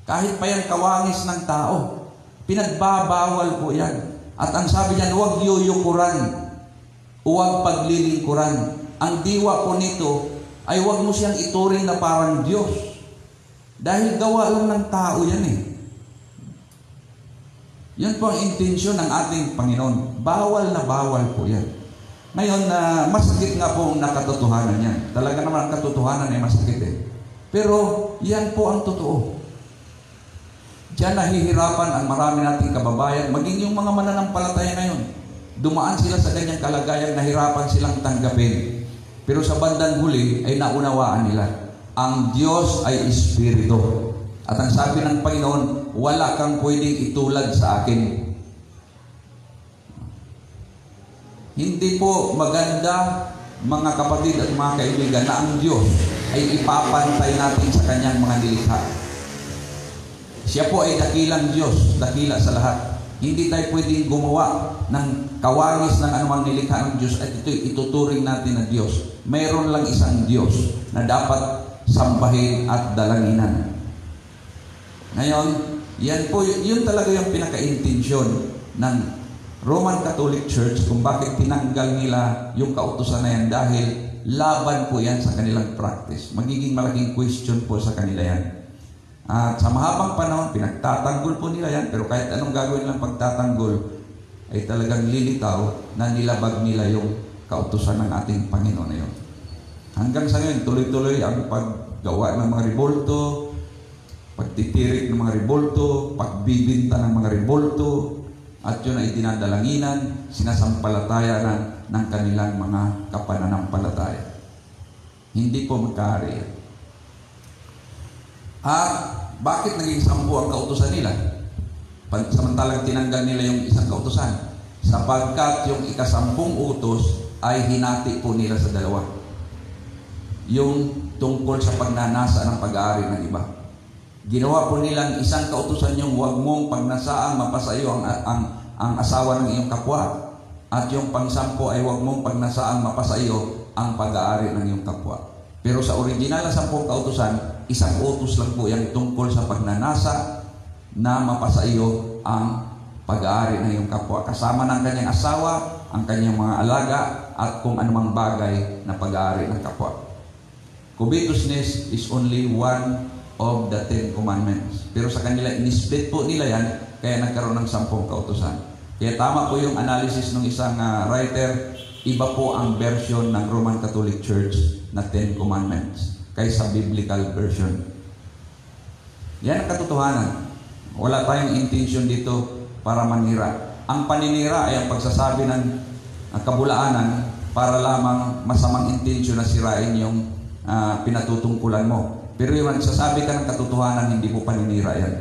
Kahit pa yan kawangis ng tao. Pinagbabawal po yan. At ang sabi niyan, huwag yuyukuran. Huwag paglilingkuran. Ang diwa po nito ay huwag mo siyang ituring na parang Diyos. Dahil gawa lang ng tao yan eh. Yan po ang intensyon ng ating Panginoon. Bawal na bawal po yan. Ngayon, masakit nga po ang nakatotohanan yan. Talaga naman ang katotohanan ay masakit eh. Pero yan po ang totoo. Diyan nahihirapan ang marami nating kababayan, maging yung mga mananampalataya ngayon. Dumaan sila sa ganyang kalagayan, nahirapan silang tanggapin. Pero sa bandang huli ay naunawaan nila. Ang Diyos ay Espiritu. At ang sabi ng Panginoon, wala kang pwedeng itulad sa akin. Hindi po maganda, mga kapatid at mga kaibigan, na ang Diyos ay ipapantay natin sa kanyang mga nilikha. Siya po ay dakilang Diyos, dakila sa lahat. Hindi tayo pwedeng gumawa ng kawangis ng anumang nilikha ng Diyos at ito'y ituturing natin na Diyos. Mayroon lang isang Diyos na dapat sambahin at dalanginan. Ngayon, yun talaga yung pinaka-intensyon ng Roman Catholic Church kung bakit tinanggal nila yung kautusan na yan dahil laban po yan sa kanilang practice. Magiging malaking question po sa kanila yan. At sa mahabang panahon, pinagtatanggol po nila yan, pero kahit anong gagawin lang pagtatanggol, ay talagang lilitaw na nilabag nila yung kautusan ng ating Panginoon na yun. Hanggang sa ngayon, tuloy-tuloy ang paggawa ng mga rebolto, pagtitirik ng mga rebolto, pagbibinta ng mga rebolto, at yun ay dinadalanginan, sinasampalatayanan ng kanilang mga kapananampalataya. Hindi po magkahari yan. Bakit naging 10 ang kautusan nila? Samantalang tinanggal nila yung isang kautusan. sapagkat yung ikasampung utos ay hinati po nila sa dalawa. Yung tungkol sa pagnanasa ng pag-aari ng iba. Ginawa po nilang isang kautusan yung huwag mong pagnasaang mapasa iyo ang asawa ng iyong kapwa. At yung pangsampo ay huwag mong pagnasaang mapasa iyo ang pag-aari ng iyong kapwa. Pero sa original na 10 kautusan, isang utos lang po yung tungkol sa pagnanasa na mapasa iyo ang pag-aari ng iyong kapwa. Kasama ng kanyang asawa, ang kanyang mga alaga, at kung anumang bagay na pag-aari ng kapwa. Covetousness is only one of the 10 commandments. Pero sa kanila, in-split po nila yan, kaya nagkaroon ng 10 kautusan. Kaya tama po yung analysis ng isang writer, iba po ang version ng Roman Catholic Church na 10 commandments kaysa biblical version. Yan ang katotohanan. Wala tayong intention dito para manira. Ang paninira ay ang pagsasabi ng kabulaanan para lamang masamang intensyon na sirain yung pinatutungkulan mo. Pero yung nagsasabi ka ng katotohanan, hindi po paninira yan.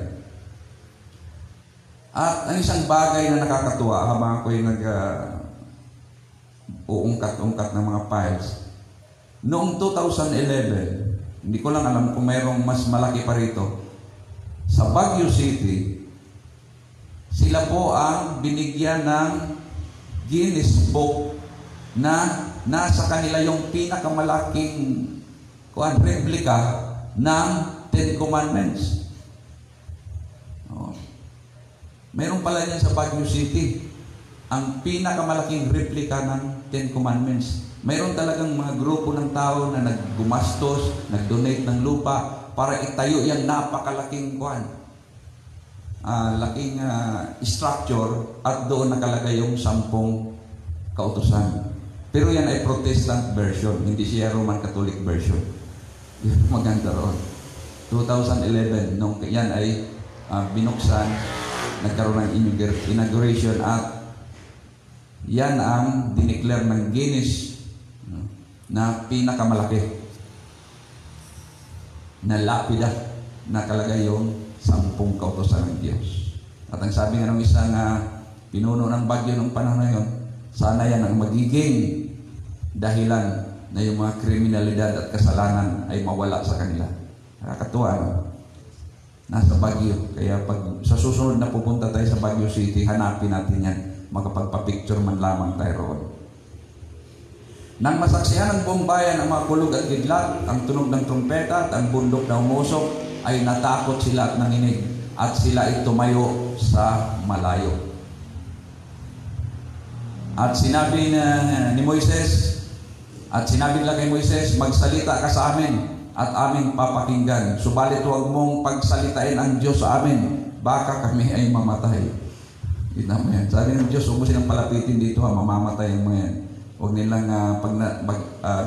At ang isang bagay na nakakatuwa habang ako'y uungkat-ungkat ng mga files, noong 2011, hindi ko lang alam kung mayroong mas malaki pa rito, sa Baguio City, sila po ang binigyan ng Guinness Book na nasa kanila yung pinakamalaking replika ng 10 Commandments. Mayroon pala yan sa Baguio City, ang pinakamalaking replika ng 10 Commandments. Mayroon talagang mga grupo ng tao na naggumastos, nag-donate ng lupa para itayo yung napakalaking structure, at doon nakalagay yung 10 kautusan. Pero yan ay Protestant version, hindi siya Roman Catholic version. Maganda roon. 2011, nung yan ay binuksan, nagkaroon ng inauguration, at yan ang dineclare ng Guinness na pinakamalaki na lapida na kalagay yung 10 kautusan ng Diyos. At ang sabi nga ng isang pinuno ng Baguio ng panahon na yun, sana yan ang magiging dahilan na yung mga kriminalidad at kasalanan ay mawala sa kanila. Nakakatuwa, no? Nasa Baguio. Kaya pag sa susunod na pupunta tayo sa Baguio City, hanapin natin yan. Makapagpa-picture man lamang tayo roon. Nang masaksihan ng buong bayan ang mga kulog at gidlat, ang tunog ng trumpeta at ang bundok na umusok, ay natakot sila at nanginig, at sila ay tumayo sa malayo. At sinabi ni Moises, at sinabi nila kay Moises, magsalita ka sa amin at aming papakinggan. Subalit huwag mong pagsalitain ang Diyos sa amin, baka kami ay mamatay. Kita mo yan. Sabi ng Diyos, huwag mo silang palapitin dito, mamamatay mo yan. Huwag nilang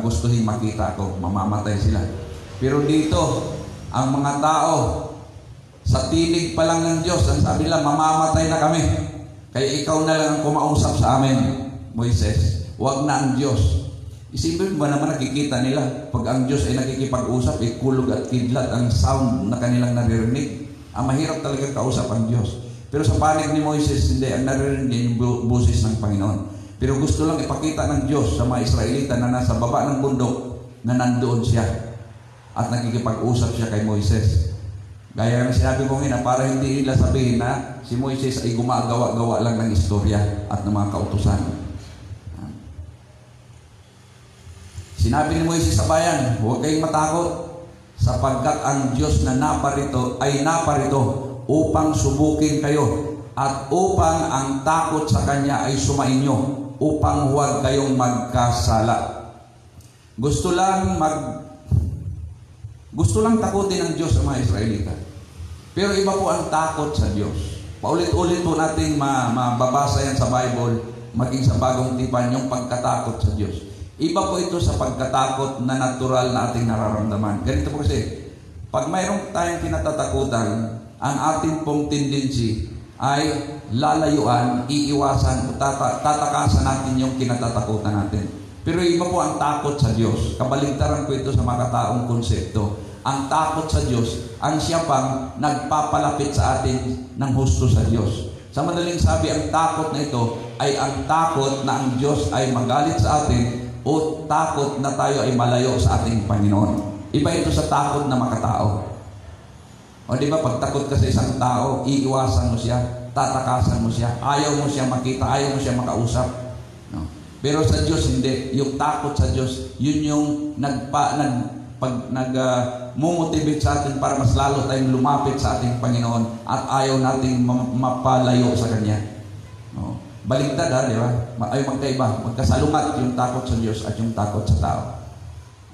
gustuhin makita ko, mamamatay sila. Pero dito, ang mga tao, sa tinig pa lang ng Diyos, ang sabi nila, mamamatay na kami. Kaya ikaw na lang ang kumausap sa amin, Moises. Huwag na ang Diyos. Isipin ba naman nakikita nila, pag ang Diyos ay nakikipag-usap, kulog at kidlat ang sound na kanilang naririnig. Ang mahirap talaga kausap ang Diyos. Pero sa panig ni Moises, hindi, ang naririnig yung boses ng Panginoon. Pero gusto lang ipakita ng Diyos sa mga Israelita na nasa baba ng bundok na nandoon siya at nakikipag-usap siya kay Moises. Gaya ng sinabi ko ngayon, para hindi nila sabihin na si Moises ay gumagawa-gawa lang ng istorya at ng mga kautusan. Sinabi ni Moises sa bayan, huwag kayong matakot, sapagkat ang Diyos na naparito ay naparito upang subukin kayo, at upang ang takot sa Kanya ay sumainyo, upang huwag kayong magkasala. Gusto lang takutin ng Diyos ang mga Israelita. Pero iba po ang takot sa Diyos. Paulit-ulit po natin mababasa yan sa Bible, maging sa Bagong Tipan, yung pagkatakot sa Diyos. Iba po ito sa pagkatakot na natural na ating nararamdaman. Ganito po kasi, pag mayroong tayong kinatatakutan, ang ating pong tendency ay lalayuan, iiwasan, tatakasan natin yung kinatatakutan natin. Pero iba po ang takot sa Diyos. Kabaligtaran po ito sa mga taong konsepto. Ang takot sa Diyos, ang siya pang nagpapalapit sa atin ng husto sa Diyos. Sa madaling sabi, ang takot na ito ay ang takot na ang Diyos ay magalit sa atin o takot na tayo ay malayo sa ating Panginoon. Iba ito sa takot na makatao. O di ba, pag takot ka sa isang tao, iiwasan mo siya, tatakasan mo siya, ayaw mo siya makita, ayaw mo siya makausap. No? Pero sa Diyos, hindi. Yung takot sa Diyos, yun yung nag-motivate sa atin para mas lalo tayong lumapit sa ating Panginoon at ayaw nating mapalayo sa Kanya. No? Baligtad, di ba? Ay magkaiba. Magkasalungat yung takot sa Diyos at yung takot sa tao.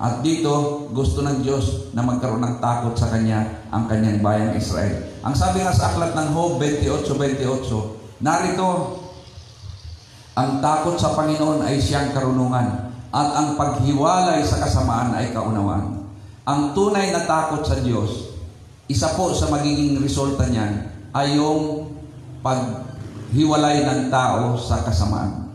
At dito, gusto ng Diyos na magkaroon ng takot sa Kanya ang Kanyang bayang Israel. Ang sabi nga sa aklat ng Job 28:28, narito, ang takot sa Panginoon ay siyang karunungan at ang paghiwalay sa kasamaan ay kaunawaan. Ang tunay na takot sa Diyos, isa po sa magiging resulta niyan ay yung paghiwalay ng tao sa kasamaan.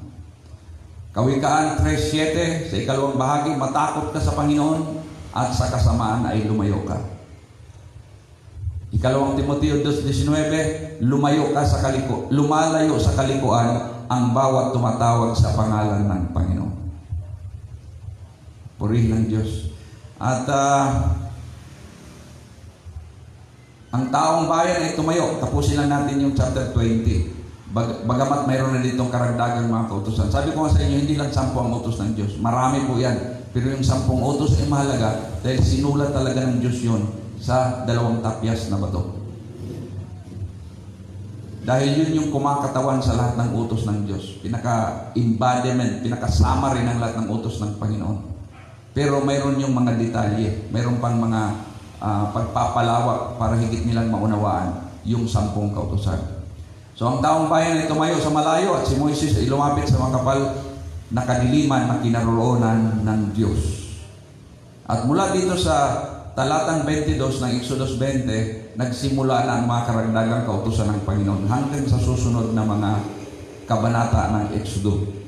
Kawikaan 3:7 sa ikalawang bahagi, matakot ka sa Panginoon at sa kasamaan ay lumayo ka. Ikalawang Timoteo 2:19, lumalayo sa kalikuan ang bawat tumatawag sa pangalan ng Panginoon. Purihin ng Diyos. At ang taong bayan ay tumayo. Tapusin lang natin yung chapter 20. Bagamat mayroon na ditong karagdagang mga kautusan. Sabi ko nga sa inyo, hindi lang 10 ang utos ng Diyos. Marami po yan. Pero yung 10 utos ay mahalaga dahil sinulat talaga ng Diyos yun sa 2 tapyas na bato. Dahil yun yung kumakatawan sa lahat ng utos ng Diyos. Pinaka-embodiment, pinaka-summary ng lahat ng utos ng Panginoon. Pero mayroon yung mga detalye. Mayroon pang mga pagpapalawak para higit nilang maunawaan yung 10 kautusan. So ang taong bayan ay tumayo sa malayo at si Moises ay lumapit sa mga kapal na kadiliman na kinaroroonan ng Diyos. At mula dito sa talatang 22 ng Exodus 20, nagsimula na ang mga karagdagang kautusan ng Panginoon hanggang sa susunod na mga kabanata ng Exodus.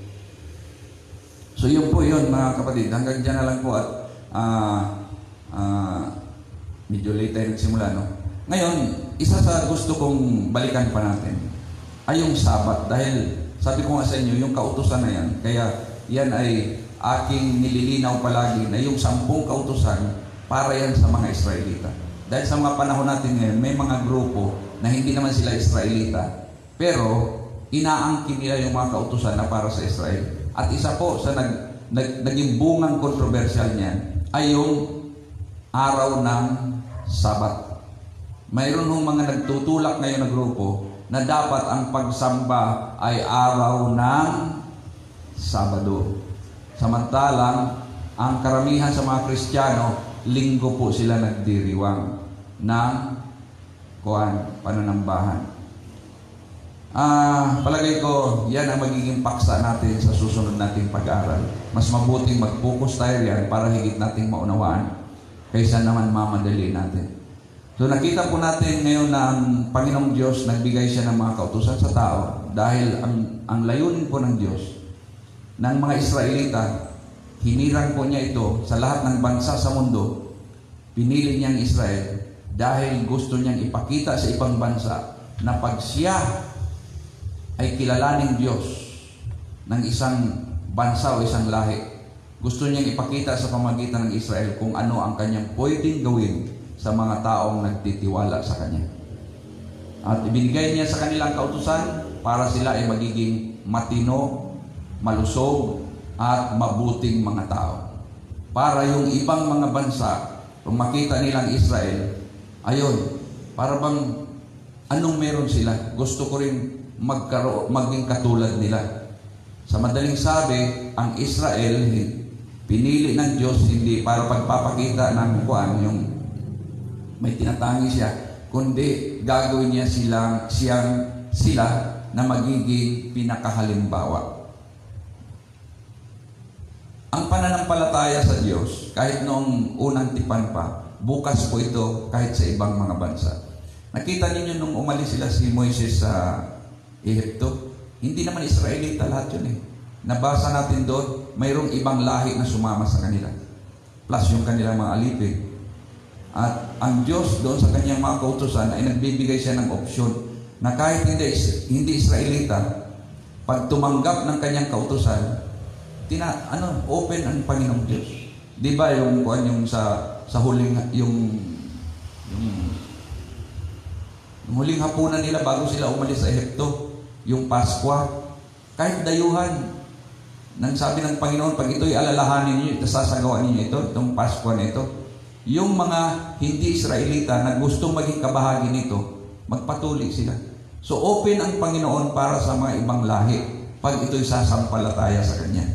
So yun po yun mga kapatid. Hanggang dyan na lang po at medyo late tayo nagsimula, no? Ngayon, isa sa gusto kong balikan pa natin ay yung Sabat. Dahil sabi ko nga sa inyo, yung kautusan na yan, kaya yan ay aking nililinaw palagi na yung 10 kautusan para yan sa mga Israelita. Dahil sa mga panahon natin ngayon, may mga grupo na hindi naman sila Israelita, pero inaangkin nila yung mga kautusan na para sa Israel. At isa po sa naging bungang kontrobersyal niyan ay yung araw ng Sabat. Mayroon hong mga nagtutulak ngayon na grupo na dapat ang pagsamba ay araw ng Sabado. Samantalang, ang karamihan sa mga Kristiyano, linggo po sila nagdiriwang ng pananambahan. Palagay ko, yan ang magiging paksa natin sa susunod nating pag-aaral. Mas mabuting mag-focus tayo yan para higit nating maunawaan kaysa naman mamadali natin. So nakita po natin ngayon na ang Panginoong Diyos nagbigay siya ng mga kautusan sa tao dahil ang layunin po ng Diyos ng mga Israelita, hinirang po niya ito sa lahat ng bansa sa mundo. Pinili niyang Israel dahil gusto niyang ipakita sa ibang bansa na pag siya ay kilalaning Diyos ng isang bansa o isang lahi, gusto niyang ipakita sa pamagitan ng Israel kung ano ang kanyang pwedeng gawin sa mga taong nagtitiwala sa Kanya. At ibinigay niya sa kanilang kautusan para sila ay magiging matino, malusog, at mabuting mga tao. Para yung ibang mga bansa, kung makita nilang Israel, ayun, para bang anong meron sila? Gusto ko rin maging katulad nila. Sa madaling sabi, ang Israel, pinili ng Diyos hindi para pagpapakita ng yung may tinatangi siya, kundi gagawin niya sila na magiging pinakahalimbawa. Ang pananampalataya sa Diyos, kahit noong unang tipan pa, bukas po ito kahit sa ibang mga bansa. Nakita ninyo nung umalis sila si Moises sa Ehipto, hindi naman Israelita lahat yun eh. Nabasa natin doon, mayroong ibang lahi na sumama sa kanila. Plus yung kanilang mga alipin. At ang Diyos doon sa kanyang mga kautusan ay nagbibigay siya ng opsyon na kahit hindi Israelita, pag tumanggap ng kanyang kautusan, open ang Panginoong Diyos. Di ba yung sa huling huling hapunan nila bago sila umalis sa Ehipto, yung Paskwa, kahit dayuhan, nang sabi ng Panginoon, pag ito'y alalahanin niyo, sasagawa ninyo itong Paskwa na ito. Yung mga hindi Israelita na gustong maging kabahagi nito, magpatuloy sila. So open ang Panginoon para sa mga ibang lahi pag ito'y sasampalataya sa Kanya.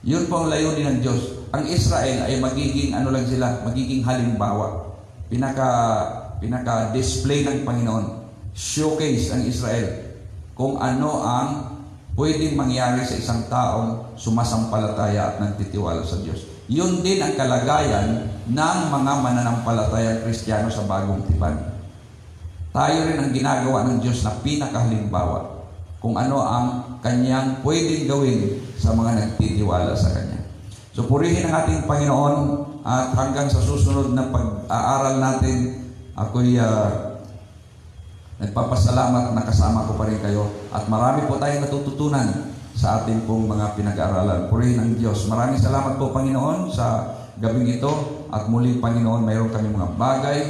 Yun po ang layunin ng Diyos. Ang Israel ay magiging halimbawa. Pinaka-display ng Panginoon. Showcase ang Israel kung ano ang pwedeng mangyari sa isang taong sumasampalataya at nagtitiwala sa Diyos. Yun din ang kalagayan ng mga mananampalatayang Kristiyano sa bagong tipan. Tayo rin ang ginagawa ng Diyos na pinakahalimbawa kung ano ang Kanyang pwedeng gawin sa mga nagtitiwala sa Kanya. So purihin ang ating Panginoon at hanggang sa susunod na pag-aaral natin, ako'y nagpapasalamat na kasama ko pa rin kayo at marami po tayong natututunan sa ating pong mga pinag-aaralan. Purihin ang Diyos. Maraming salamat po, Panginoon, sa gabing ito at muli, Panginoon, mayroon kami mga bagay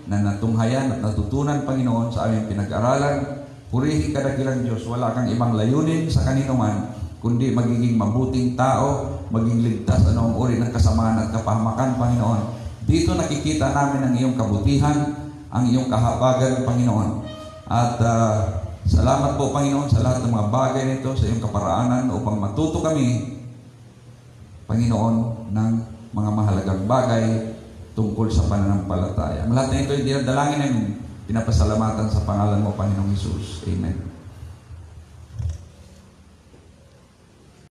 na natunghayan at natutunan, Panginoon, sa aming pinag-aaralan. Purihin ka dakilang Diyos. Wala kang ibang layunin sa kanino man, kundi magiging mabuting tao, maging ligtas anong uri ng kasamaan at kapahamakan, Panginoon. Dito nakikita namin ang iyong kabutihan, ang iyong kahabagan, Panginoon. At salamat po, Panginoon, sa lahat ng mga bagay nito, sa iyong kaparaanan upang matuto kami, Panginoon, ng mga mahalagang bagay tungkol sa pananampalataya. Ang lahat na ito ay dinadalangin namin, pinapasalamatan sa pangalan mo, Panginoong Hesus. Amen.